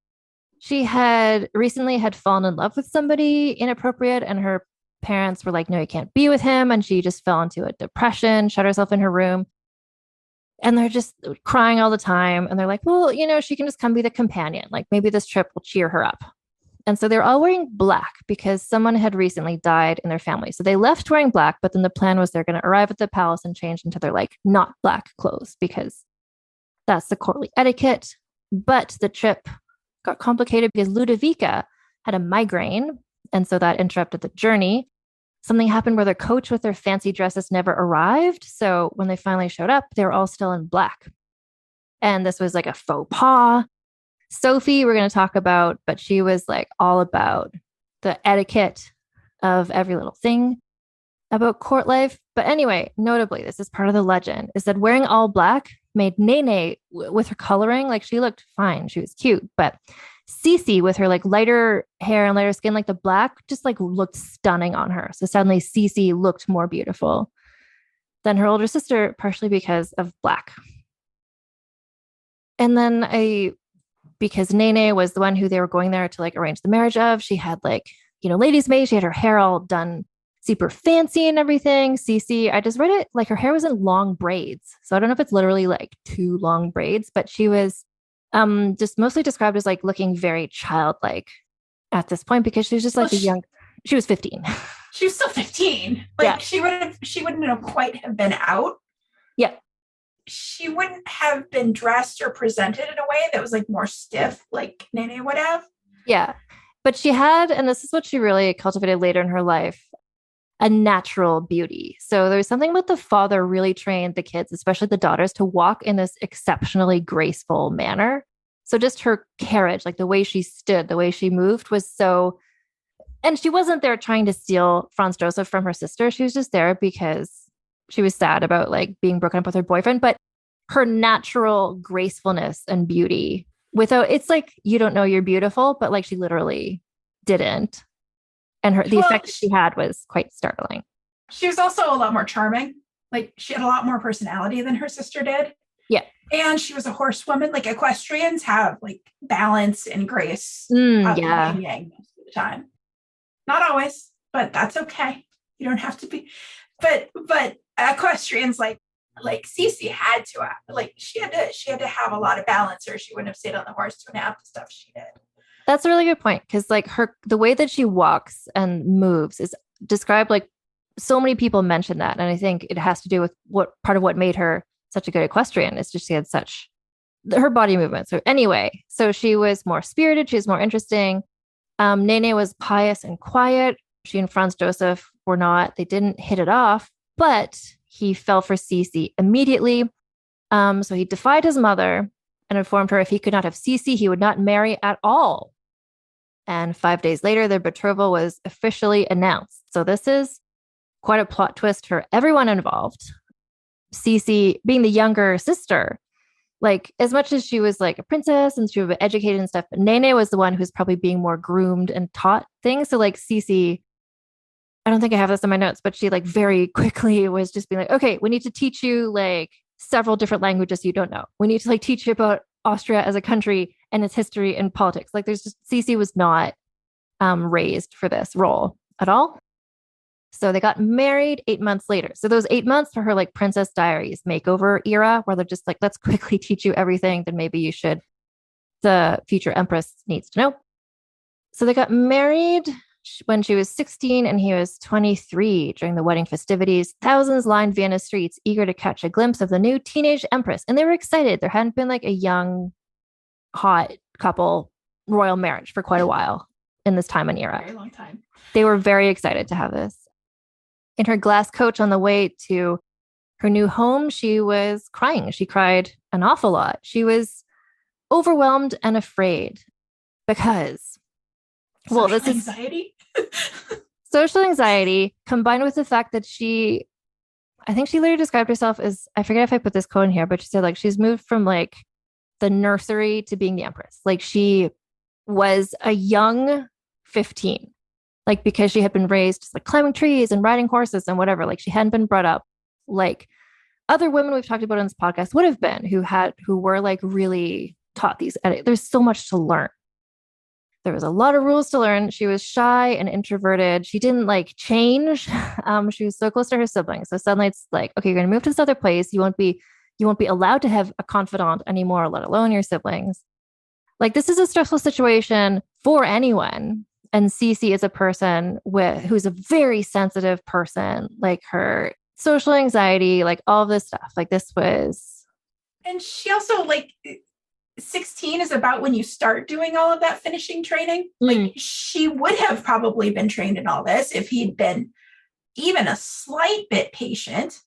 she had recently fallen in love with somebody inappropriate, and her parents were like, no, you can't be with him. And she just fell into a depression, shut herself in her room. And they're just crying all the time. And they're like, well, she can just come be the companion. Like maybe this trip will cheer her up. And so they're all wearing black because someone had recently died in their family. So they left wearing black, but then the plan was they're going to arrive at the palace and change into their like not black clothes because that's the courtly etiquette. But the trip got complicated because Ludovica had a migraine. And so that interrupted the journey. Something happened where their coach with their fancy dresses never arrived. So when they finally showed up, they were all still in black. And this was like a faux pas. Sophie, we're going to talk about, but she was like all about the etiquette of every little thing about court life. But anyway, notably, this is part of the legend, is that wearing all black made Nene with her coloring, like she looked fine. She was cute. But Sisi with her like lighter hair and lighter skin, like the black just like looked stunning on her. So suddenly Sisi looked more beautiful than her older sister, partially because of black. And then because Nene was the one who they were going there to like arrange the marriage of, she had like, ladies' maid. She had her hair all done super fancy and everything. Sisi, I just read it like her hair was in long braids. So I don't know if it's literally like 2 long braids, but she was just mostly described as like looking very childlike at this point because she was just like she was 15. She was still 15. Like yeah. She wouldn't have quite have been out. Yeah. She wouldn't have been dressed or presented in a way that was like more stiff like Nene would have. Yeah. But she had, and this is what she really cultivated later in her life, a natural beauty. So there was something about the father really trained the kids, especially the daughters, to walk in this exceptionally graceful manner. So just her carriage, like the way she stood, the way she moved was so, and she wasn't there trying to steal Franz Joseph from her sister. She was just there because she was sad about like being broken up with her boyfriend, but her natural gracefulness and beauty it's like, you don't know you're beautiful, but like she literally didn't. And the effect she had was quite startling. She was also a lot more charming. Like she had a lot more personality than her sister did. Yeah. And she was a horsewoman. Like equestrians have like balance and grace. Yeah. Yang most of the time. Not always, but that's okay. You don't have to be. But equestrians like Sisi had to like she had to have a lot of balance, or she wouldn't have stayed on the horse to have the stuff she did. That's a really good point because like the way that she walks and moves is described, like so many people mention that, and I think it has to do with what part of what made her such a good equestrian is just she had such her body movement. So anyway, so she was more spirited, she was more interesting. Nene was pious and quiet. She and Franz Joseph they didn't hit it off, but he fell for Sisi immediately. So he defied his mother and informed her if he could not have Sisi, he would not marry at all. And 5 days later, their betrothal was officially announced. So this is quite a plot twist for everyone involved. Sisi, being the younger sister, like as much as she was like a princess and she was educated and stuff, Nene was the one who's probably being more groomed and taught things. So like Sisi, I don't think I have this in my notes, but she like very quickly was just being like, okay, we need to teach you like several different languages you don't know. We need to like teach you about Austria as a country and its history and politics. Like there's just, Sisi was not raised for this role at all. So they got married 8 months later. So those 8 months for her like Princess Diaries makeover era, where they're just like, let's quickly teach you everything that maybe you should, the future empress needs to know. So they got married when she was 16 and he was 23 during the wedding festivities. Thousands lined Vienna streets, eager to catch a glimpse of the new teenage empress. And they were excited. There hadn't been like a young, hot couple royal marriage for quite a while in this time and era. Very long time. They were very excited to have this. In her glass coach on the way to her new home, she was crying. She cried an awful lot. She was overwhelmed and afraid because, well, this is anxiety. Social anxiety combined with the fact that I think she later described herself as, I forget if I put this quote in here, but she said like she's moved from like the nursery to being the empress. Like she was a young 15. Like because she had been raised just like climbing trees and riding horses and whatever, like she hadn't been brought up like other women we've talked about on this podcast would have been, who were like really taught these. There's so much to learn. There was a lot of rules to learn. She was shy and introverted. She didn't like change. She was so close to her siblings. So suddenly it's like, okay, you're going to move to this other place. You won't be allowed to have a confidant anymore, let alone your siblings. Like this is a stressful situation for anyone. And Sisi is a person who's a very sensitive person, like her social anxiety, like all of this stuff. Like this was. And she also like 16 is about when you start doing all of that finishing training. Like she would have probably been trained in all this if he'd been even a slight bit patient.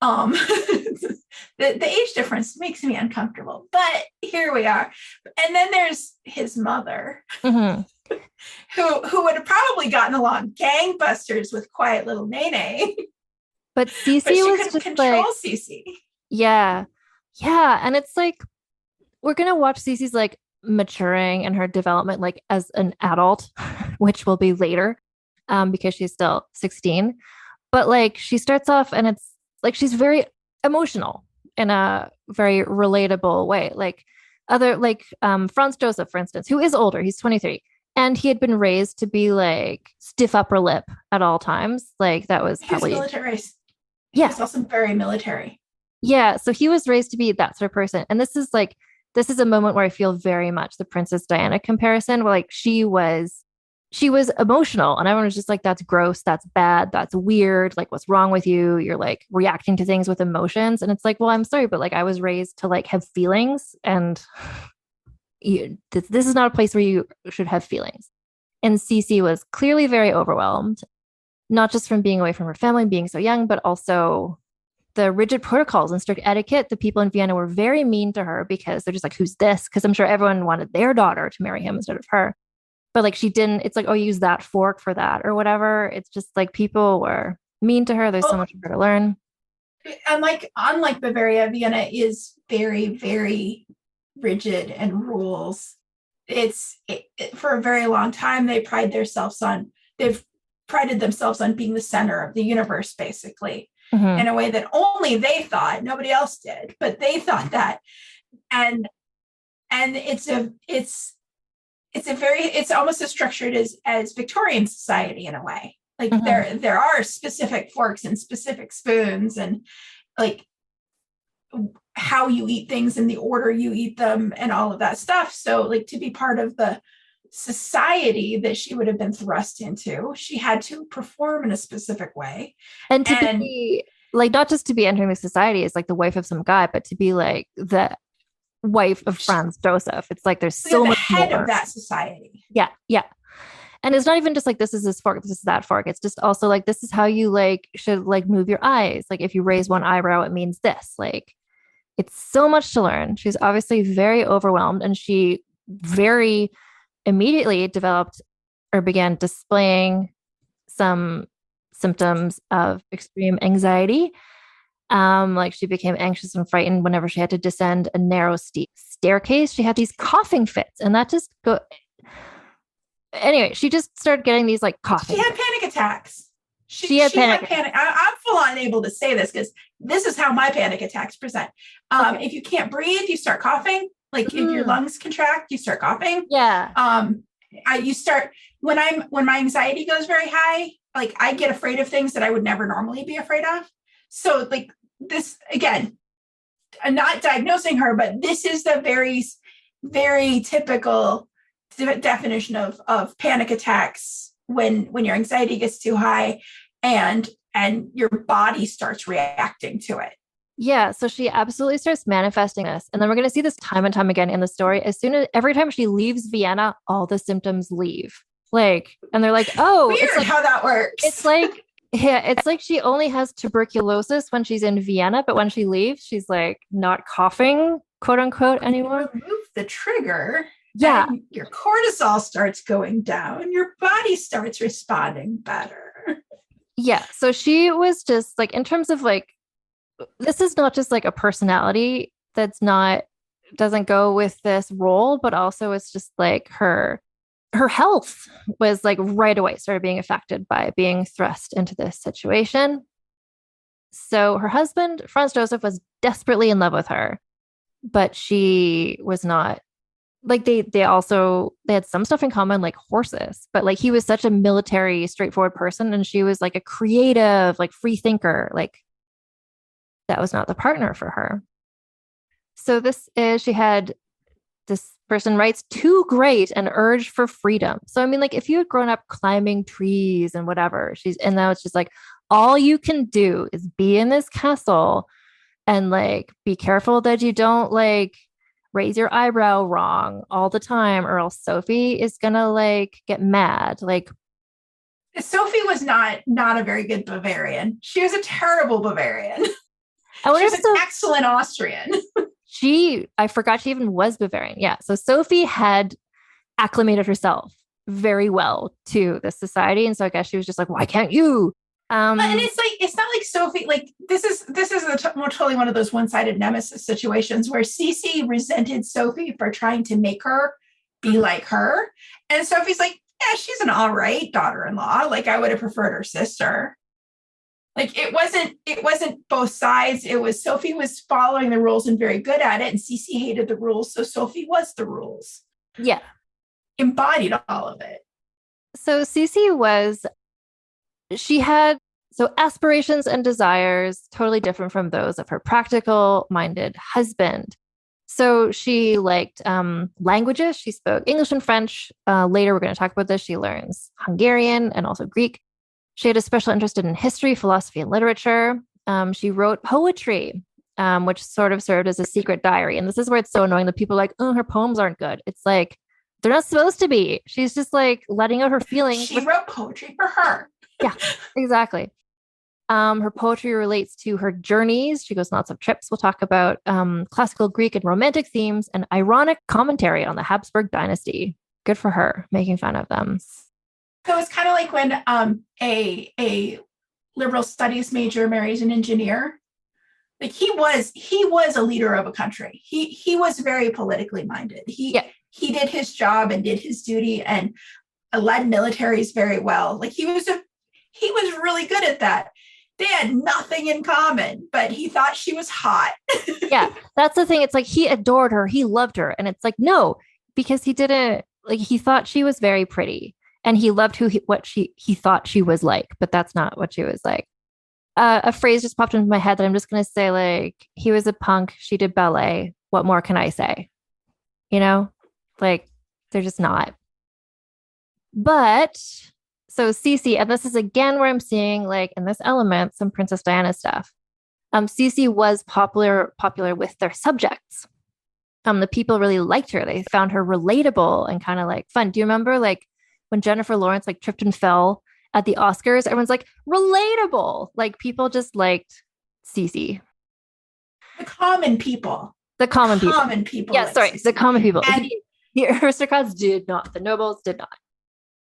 The age difference makes me uncomfortable, but here we are. And then there's his mother. Mm-hmm. who would have probably gotten along gangbusters with quiet little Nene. But Sisi was just control like, Sisi. Yeah. Yeah. And it's like, we're going to watch Sisi's like maturing and her development like as an adult, which will be later because she's still 16. But like she starts off and it's like she's very emotional in a very relatable way. Like Franz Joseph, for instance, who is older, he's 23. And he had been raised to be like stiff upper lip at all times. Like that was probably military. Yeah. He's also very military. Yeah. So he was raised to be that sort of person. And this is a moment where I feel very much the Princess Diana comparison, where like she was emotional and everyone was just like, that's gross. That's bad. That's weird. Like, what's wrong with you? You're like reacting to things with emotions. And it's like, well, I'm sorry, but like I was raised to like have feelings and this is not a place where you should have feelings. And Sisi was clearly very overwhelmed, not just from being away from her family and being so young, but also the rigid protocols and strict etiquette. The people in Vienna were very mean to her because they're just like, who's this? Because I'm sure everyone wanted their daughter to marry him instead of her. But like she didn't, it's like, oh, use that fork for that or whatever. It's just like people were mean to her. There's so much for her to learn. And unlike Bavaria, Vienna is very, very rigid and rules. For a very long time they've prided themselves on being the center of the universe, basically, in a way that only they thought. Nobody else did, but they thought that. And it's almost as structured as Victorian society in a way. Like there are specific forks and specific spoons and like how you eat things and the order you eat them and all of that stuff. So like to be part of the society that she would have been thrust into, she had to perform in a specific way. And to be like, not just to be entering the society as like the wife of some guy, but to be like the wife of Franz Joseph. It's like there's so much head more of that society. Yeah. And it's not even just like, this is this fork, this is that fork. It's just also like, this is how you like should like move your eyes. Like if you raise one eyebrow, it means this. Like it's so much to learn. She's obviously very overwhelmed, and she very immediately developed or began displaying some symptoms of extreme anxiety. Like she became anxious and frightened whenever she had to descend a narrow, steep staircase. She had these coughing fits, and that just go. Anyway, she just started getting these like coughing. She had panic attacks. She had panic. I'm full on able to say this because this is how my panic attacks present. If you can't breathe, you start coughing. Like if your lungs contract, you start coughing. Yeah. You start when my anxiety goes very high. Like I get afraid of things that I would never normally be afraid of. So like this again, I'm not diagnosing her, but this is the very, very typical definition of panic attacks when your anxiety gets too high and your body starts reacting to it. Yeah, so she absolutely starts manifesting this, and then we're going to see this time and time again in the story. Every time she leaves Vienna, all the symptoms leave. Like, and they're like, "Oh, weird it's like, how that works." It's like, yeah, it's like she only has tuberculosis when she's in Vienna, but when she leaves, she's like not coughing, quote unquote, anymore. Remove the trigger. Yeah. And your cortisol starts going down. Your body starts responding better. Yeah. So she was just like, in terms of like, this is not just like a personality doesn't go with this role, but also it's just like her health was like right away started being affected by being thrust into this situation. So her husband, Franz Joseph, was desperately in love with her, but she was not. Like they had some stuff in common, like horses, but like he was such a military, straightforward person, and she was like a creative, like free thinker. Like that was not the partner for her. So she had this person writes, too great an urge for freedom. So I mean, like if you had grown up climbing trees and whatever, and now it's just like all you can do is be in this castle and like be careful that you don't like raise your eyebrow wrong all the time, or else Sophie is gonna like get mad. Like Sophie was not a very good Bavarian. She was a terrible Bavarian. She was an excellent Austrian. I forgot she even was Bavarian. Yeah. So Sophie had acclimated herself very well to this society. And so I guess she was just like, why can't you? And it's not like Sophie, like this is totally one of those one-sided nemesis situations where Sisi resented Sophie for trying to make her be like her. And Sophie's like, yeah, she's an all right daughter-in-law. Like I would have preferred her sister. Like it wasn't both sides. It was Sophie was following the rules and very good at it. And Sisi hated the rules. So Sophie was the rules. Yeah. Embodied all of it. So Sisi she had aspirations and desires totally different from those of her practical-minded husband. So she liked languages. She spoke English and French. Later, we're going to talk about this. She learns Hungarian and also Greek. She had a special interest in history, philosophy, and literature. She wrote poetry, which sort of served as a secret diary. And this is where it's so annoying that people are like, oh, her poems aren't good. It's like, they're not supposed to be. She's just like letting out her feelings. She wrote poetry for her. Yeah, exactly. Her poetry relates to her journeys. She goes on lots of trips. We'll talk about classical Greek and romantic themes and ironic commentary on the Hapsburg dynasty. Good for her, making fun of them. So it's kind of like when a liberal studies major marries an engineer. Like he was a leader of a country. He was very politically minded. He did his job and did his duty and led militaries very well. Like he was really good at that. They had nothing in common, but he thought she was hot. Yeah, that's the thing. It's like he adored her. He loved her. And it's like, no, because he didn't, like, he thought she was very pretty and he loved what he thought she was like, but that's not what she was like. A phrase just popped into my head that I'm just going to say, like, he was a punk. She did ballet. What more can I say? You know, like, they're just not. But so Sisi, and this is again where I'm seeing, like, in this element, some Princess Diana stuff. Sisi was popular with their subjects. The people really liked her. They found her relatable and kind of like fun. Do you remember, like, when Jennifer Lawrence like tripped and fell at the Oscars, everyone's like, relatable. Like people just liked Sisi. The common people. The common people. Common people. Yeah, sorry. The common people. And the aristocrats did not. The nobles did not.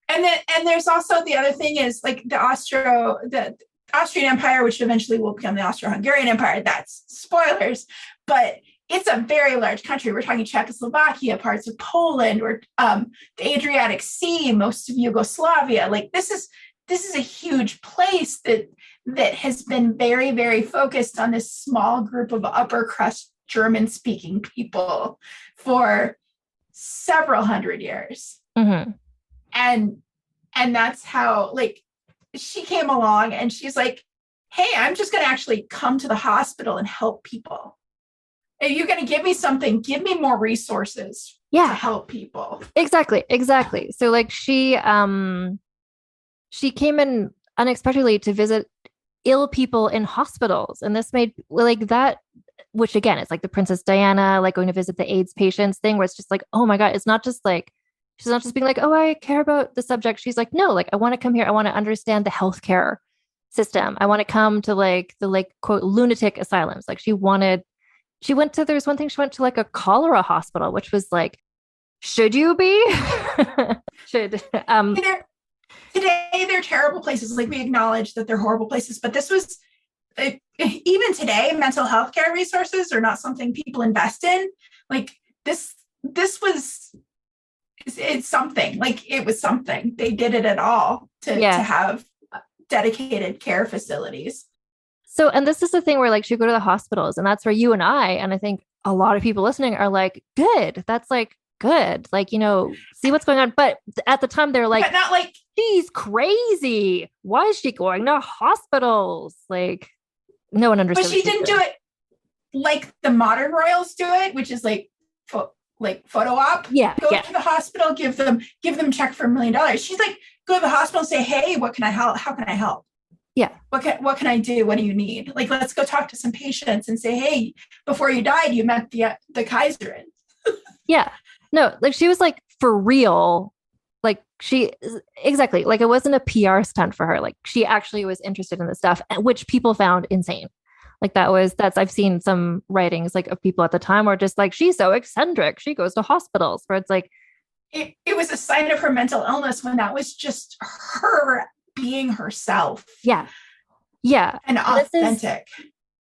And then, and there's also the other thing is like the Austrian Empire, which eventually will become the Austro-Hungarian Empire. That's spoilers, but it's a very large country. We're talking Czechoslovakia, parts of Poland, or the Adriatic Sea, most of Yugoslavia. Like this is a huge place that has been very, very focused on this small group of upper crust German-speaking people for several hundred years. Mm-hmm. And that's how, like, she came along and she's like, hey, I'm just going to actually come to the hospital and help people. If you're going to give me something, give me more resources to help people. Exactly. So like she came in unexpectedly to visit ill people in hospitals. And this made like that, which again, it's like the Princess Diana, like going to visit the AIDS patients thing where it's just like, oh my God, it's not just like, she's not just being like, oh, I care about the subject. She's like, no, like I want to come here. I want to understand the healthcare system. I want to come to like the like quote lunatic asylums. Like there's one thing she went to like a cholera hospital, which was like, should you be? Today they're terrible places. Like we acknowledge that they're horrible places, but this was even today, mental health care resources are not something people invest in. Like this was. It's something like it was something they did it at all to have dedicated care facilities. So, and this is the thing where like she go to the hospitals and that's where you and I think a lot of people listening are like, good. That's like good. Like, you know, see what's going on. But at the time they're like, but not like she's crazy. Why is she going to hospitals? Like no one understood. But she didn't do it like the modern royals do it, which is like photo op. Go to the hospital, give them a check for $1 million. She's like, go to the hospital and say, hey, what can I help? How can I help? Yeah. What can I do? What do you need? Like, let's go talk to some patients and say, hey, before you died, you met the Kaiserin. Yeah. No, like she was like for real. Like exactly. Like it wasn't a PR stunt for her. Like she actually was interested in this stuff, which people found insane. Like I've seen some writings like of people at the time were just like, she's so eccentric. She goes to hospitals where it's like, it was a sign of her mental illness when that was just her being herself. Yeah. Yeah. And authentic.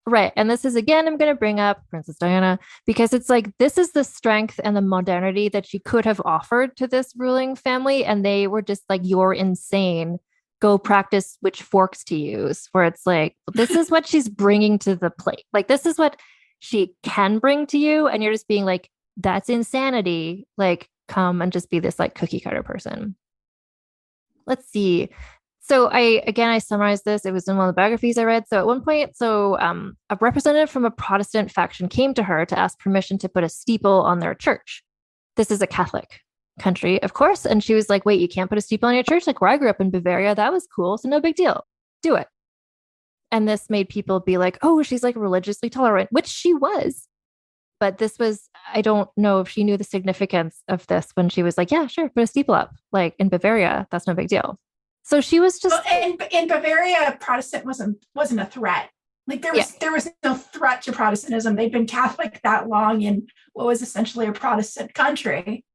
Right. And this is, again, I'm going to bring up Princess Diana because it's like, this is the strength and the modernity that she could have offered to this ruling family. And they were just like, you're insane. Go practice which forks to use, where it's like, this is what she's bringing to the plate. Like, this is what she can bring to you. And you're just being like, that's insanity. Like, come and just be this like cookie cutter person. Let's see. So I summarized this. It was in one of the biographies I read. So at one point, a representative from a Protestant faction came to her to ask permission to put a steeple on their church. This is a Catholic country, of course. And she was like, wait, you can't put a steeple on your church? Like where I grew up in Bavaria, that was cool. So no big deal. Do it. And this made people be like, oh, she's like religiously tolerant, which she was. But this was, I don't know if she knew the significance of this when she was like, yeah, sure, put a steeple up. Like in Bavaria, that's no big deal. So she was just in Bavaria, Protestant wasn't a threat. Like there was no threat to Protestantism. They'd been Catholic that long in what was essentially a Protestant country,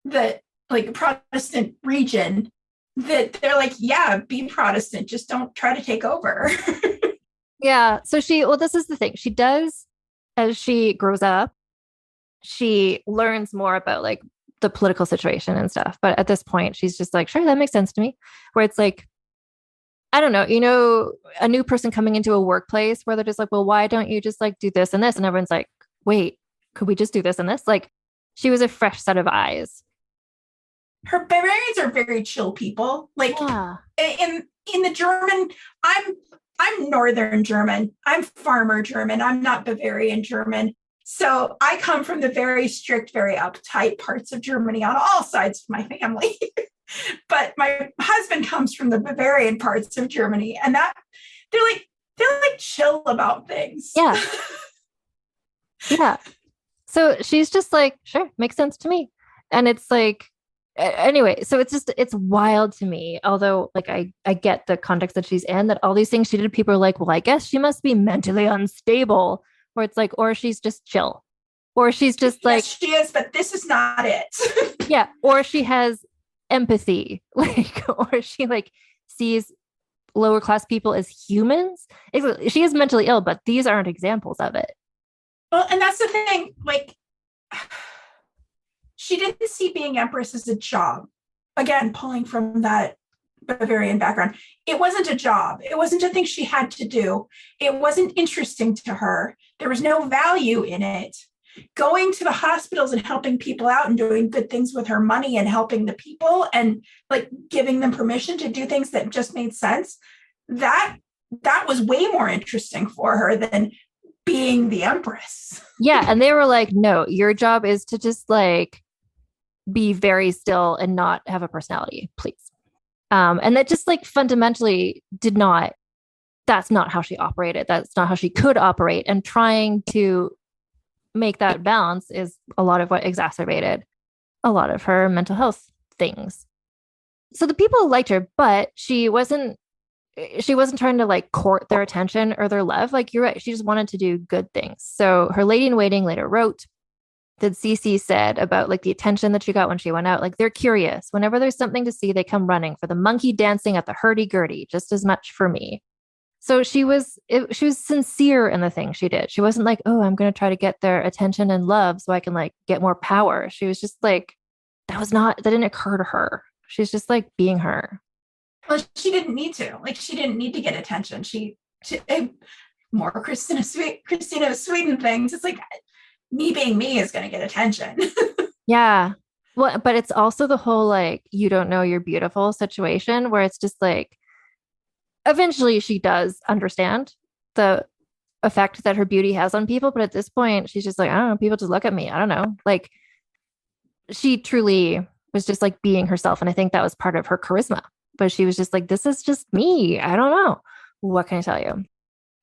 that like a Protestant region, that they're like, yeah, be Protestant, just don't try to take over. Yeah. So this is the thing. She does, as she grows up, she learns more about like the political situation and stuff. But at this point, she's just like, sure, that makes sense to me. Where it's like, I don't know, a new person coming into a workplace where they're just like, well, why don't you just like do this and this? And everyone's like, wait, could we just do this and this? Like she was a fresh set of eyes. Her Bavarians are very chill people. Like in the German, I'm Northern German. I'm farmer German. I'm not Bavarian German. So I come from the very strict, very uptight parts of Germany on all sides of my family. But my husband comes from the Bavarian parts of Germany, and that they're like chill about things. Yeah. Yeah. So she's just like, sure, makes sense to me. And it's like, Anyway, so it's wild to me. Although, like, I get the context that she's in, that all these things she did, people are like, well, I guess she must be mentally unstable. Where it's like, or she's just chill, or she's just like, yes, she is, but this is not it. yeah, or she has empathy, like, or she like sees lower class people as humans. She is mentally ill, but these aren't examples of it. Well, and that's the thing, like, she didn't see being empress as a job. Again, pulling from that Bavarian background, it wasn't a job. It wasn't a thing she had to do. It wasn't interesting to her. There was no value in it. Going to the hospitals and helping people out and doing good things with her money and helping the people and like giving them permission to do things that just made sense, that was way more interesting for her than being the empress. Yeah, and they were like, no, your job is to just like be very still and not have a personality, please. And that just like fundamentally that's not how she operated. That's not how she could operate. And trying to make that balance is a lot of what exacerbated a lot of her mental health things. So the people liked her, but she wasn't trying to like court their attention or their love. Like, you're right. She just wanted to do good things. So her lady in waiting later wrote that Sisi said about like the attention that she got when she went out, like, they're curious. Whenever there's something to see, they come running for the monkey dancing at the hurdy-gurdy, just as much for me. So she was sincere in the thing she did. She wasn't like, oh, I'm going to try to get their attention and love so I can like get more power. She was just like, that didn't occur to her. She's just like being her. Well, she didn't need to. Like, she didn't need to get attention. She more Christina of Sweden things. It's like, me being me is going to get attention. Yeah. Well, but it's also the whole like, you don't know you're beautiful situation where it's just like, eventually she does understand the effect that her beauty has on people. But at this point, she's just like, I don't know, people just look at me. I don't know. Like, she truly was just like being herself. And I think that was part of her charisma. But she was just like, this is just me. I don't know. What can I tell you?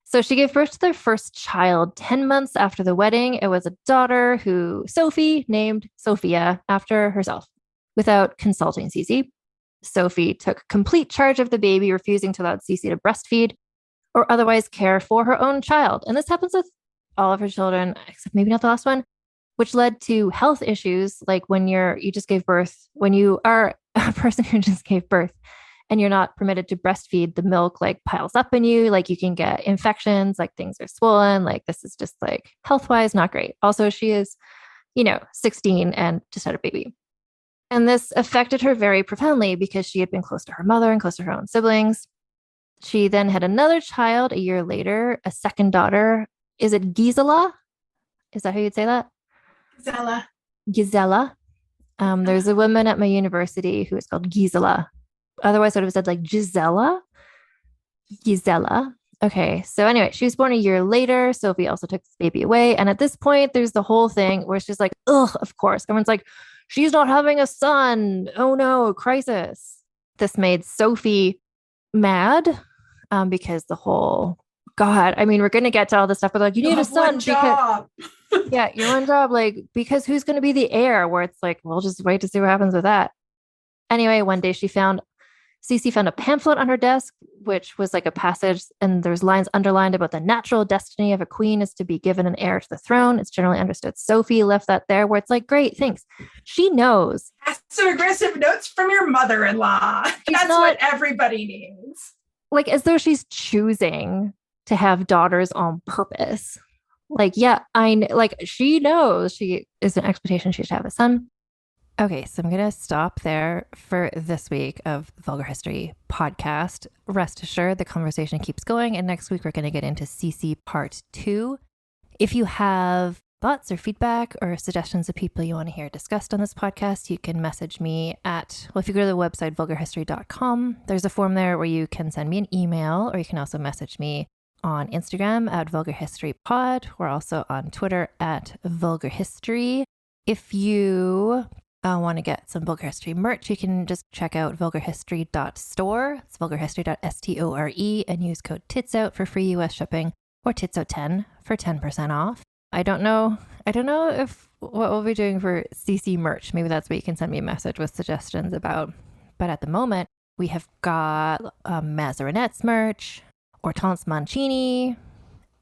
So she gave birth to their first child 10 months after the wedding. It was a daughter who Sophie named Sophia after herself without consulting Sisi. Sophie took complete charge of the baby, refusing to allow Sisi to breastfeed or otherwise care for her own child. And this happens with all of her children, except maybe not the last one, which led to health issues. Like when you are a person who just gave birth and you're not permitted to breastfeed, the milk like piles up in you, like you can get infections, like things are swollen. Like this is just like health-wise not great. Also, she is, 16 and just had a baby. And this affected her very profoundly because she had been close to her mother and close to her own siblings. She then had another child a year later, a second daughter. Is it Gisela? Is that how you'd say that? Gisela. There's a woman at my university who is called Gisela. Otherwise, I would have said like Gisela. Okay. So anyway, she was born a year later. Sophie also took this baby away. And at this point, there's the whole thing where she's like, ugh, of course. Everyone's like, she's not having a son. Oh no, crisis. This made Sophie mad because the whole, God, I mean, we're going to get to all this stuff, but like, you need a son because, yeah, your one job, like, because who's going to be the heir? Where it's like, we'll just wait to see what happens with that. Anyway, one day Sisi found a pamphlet on her desk, which was like a passage, and there's lines underlined about the natural destiny of a queen is to be given an heir to the throne. It's generally understood. Sophie left that there where it's like, great, thanks. She knows. Passive aggressive notes from your mother-in-law. That's what everybody needs. Like, as though she's choosing to have daughters on purpose. Like, yeah, she knows she is an expectation she should have a son. Okay, so I'm going to stop there for this week of Vulgar History podcast. Rest assured, the conversation keeps going, and next week we're going to get into Sisi Part 2. If you have thoughts or feedback or suggestions of people you want to hear discussed on this podcast, you can message me if you go to the website vulgarhistory.com, there's a form there where you can send me an email, or you can also message me on Instagram at vulgarhistorypod. We're also on Twitter at vulgarhistory. If you want to get some Vulgar History merch, you can just check out vulgarhistory.store. It's vulgarhistory.store and use code TITSOUT for free US shipping, or TITSOUT10 for 10% off. I don't know if what we'll be doing for Sisi merch. Maybe that's what you can send me a message with suggestions about. But at the moment, we have got Mazarinette's merch, Hortense Mancini,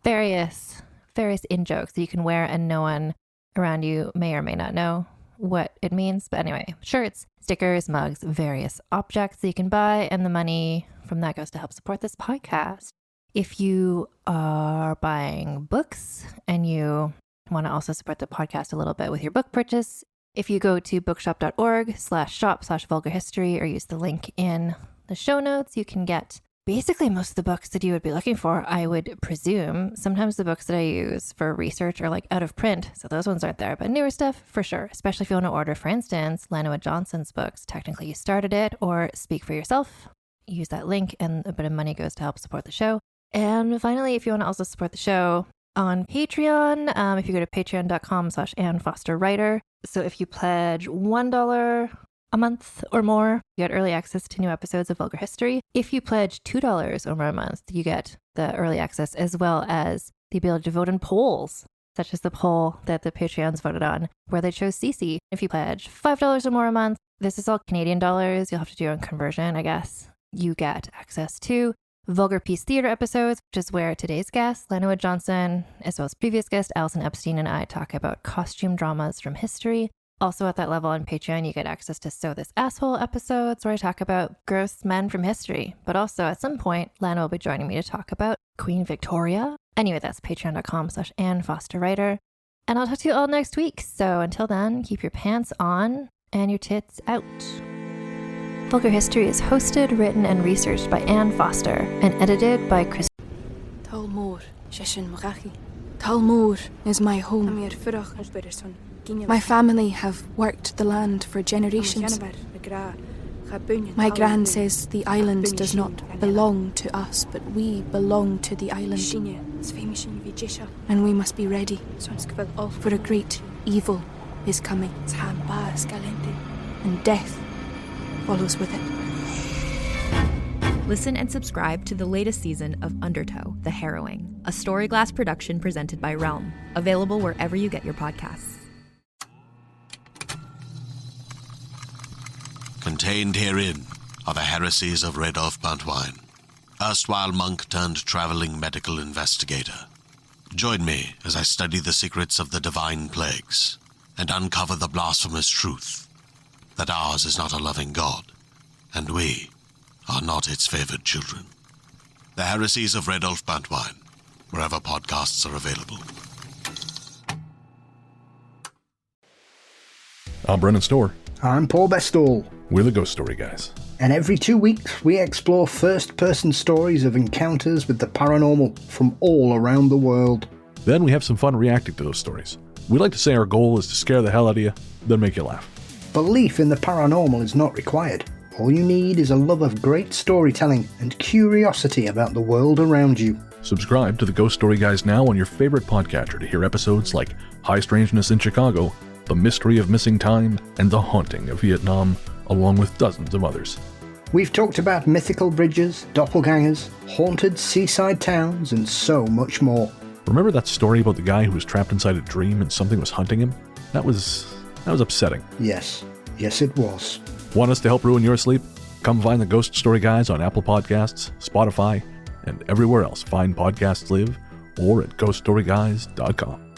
various in-jokes that you can wear and no one around you may or may not know what it means. But anyway, shirts, stickers, mugs, various objects that you can buy, and the money from that goes to help support this podcast. If you are buying books and you want to also support the podcast a little bit with your book purchase, if you go to bookshop.org/shop/vulgar history or use the link in the show notes, you can get basically most of the books that you would be looking for, I would presume. Sometimes the books that I use for research are like out of print, so those ones aren't there, but newer stuff for sure, especially if you want to order, for instance, Lana Wood Johnson's books, Technically You Started It, or Speak for Yourself. Use that link and a bit of money goes to help support the show. And finally, if you want to also support the show on Patreon, if you go to patreon.com/AnnFosterWriter. So if you pledge $1 a month or more, you get early access to new episodes of Vulgar History. If you pledge $2 or more a month, you get the early access as well as the ability to vote in polls, such as the poll that the Patreons voted on, where they chose Sisi. If you pledge $5 or more a month, this is all Canadian dollars. You'll have to do your own conversion, I guess. You get access to Vulgar Peace Theater episodes, which is where today's guest, Lana Wood Johnson, as well as previous guest, Alison Epstein, and I talk about costume dramas from history. Also at that level on Patreon, you get access to So This Asshole episodes, where I talk about gross men from history. But also at some point, Lana will be joining me to talk about Queen Victoria. Anyway, that's patreon.com/AnnFosterWriter. And I'll talk to you all next week. So until then, keep your pants on and your tits out. Vulgar History is hosted, written, and researched by Ann Foster and edited by Chris. Talmor, Sheshin Marachi. Talmor is my home. My family have worked the land for generations. My gran says the island does not belong to us, but we belong to the island. And we must be ready, for a great evil is coming, and death follows with it. Listen and subscribe to the latest season of Undertow, The Harrowing, a Storyglass production presented by Realm, available wherever you get your podcasts. Contained herein are the heresies of Radolf Buntwine, erstwhile monk turned traveling medical investigator. Join me as I study the secrets of the divine plagues and uncover the blasphemous truth that ours is not a loving God, and we are not its favored children. The heresies of Radolf Buntwine, wherever podcasts are available. I'm Brennan Storr. I'm Paul Bestall. We're the Ghost Story Guys. And every 2 weeks, we explore first-person stories of encounters with the paranormal from all around the world. Then we have some fun reacting to those stories. We like to say our goal is to scare the hell out of you, then make you laugh. Belief in the paranormal is not required. All you need is a love of great storytelling and curiosity about the world around you. Subscribe to the Ghost Story Guys now on your favorite podcatcher to hear episodes like High Strangeness in Chicago, The Mystery of Missing Time, and The Haunting of Vietnam, along with dozens of others. We've talked about mythical bridges, doppelgangers, haunted seaside towns, and so much more. Remember that story about the guy who was trapped inside a dream and something was hunting him? That was upsetting. Yes it was. Want us to help ruin your sleep? Come find the Ghost Story Guys on Apple Podcasts, Spotify, and everywhere else fine podcasts live, or at ghoststoryguys.com.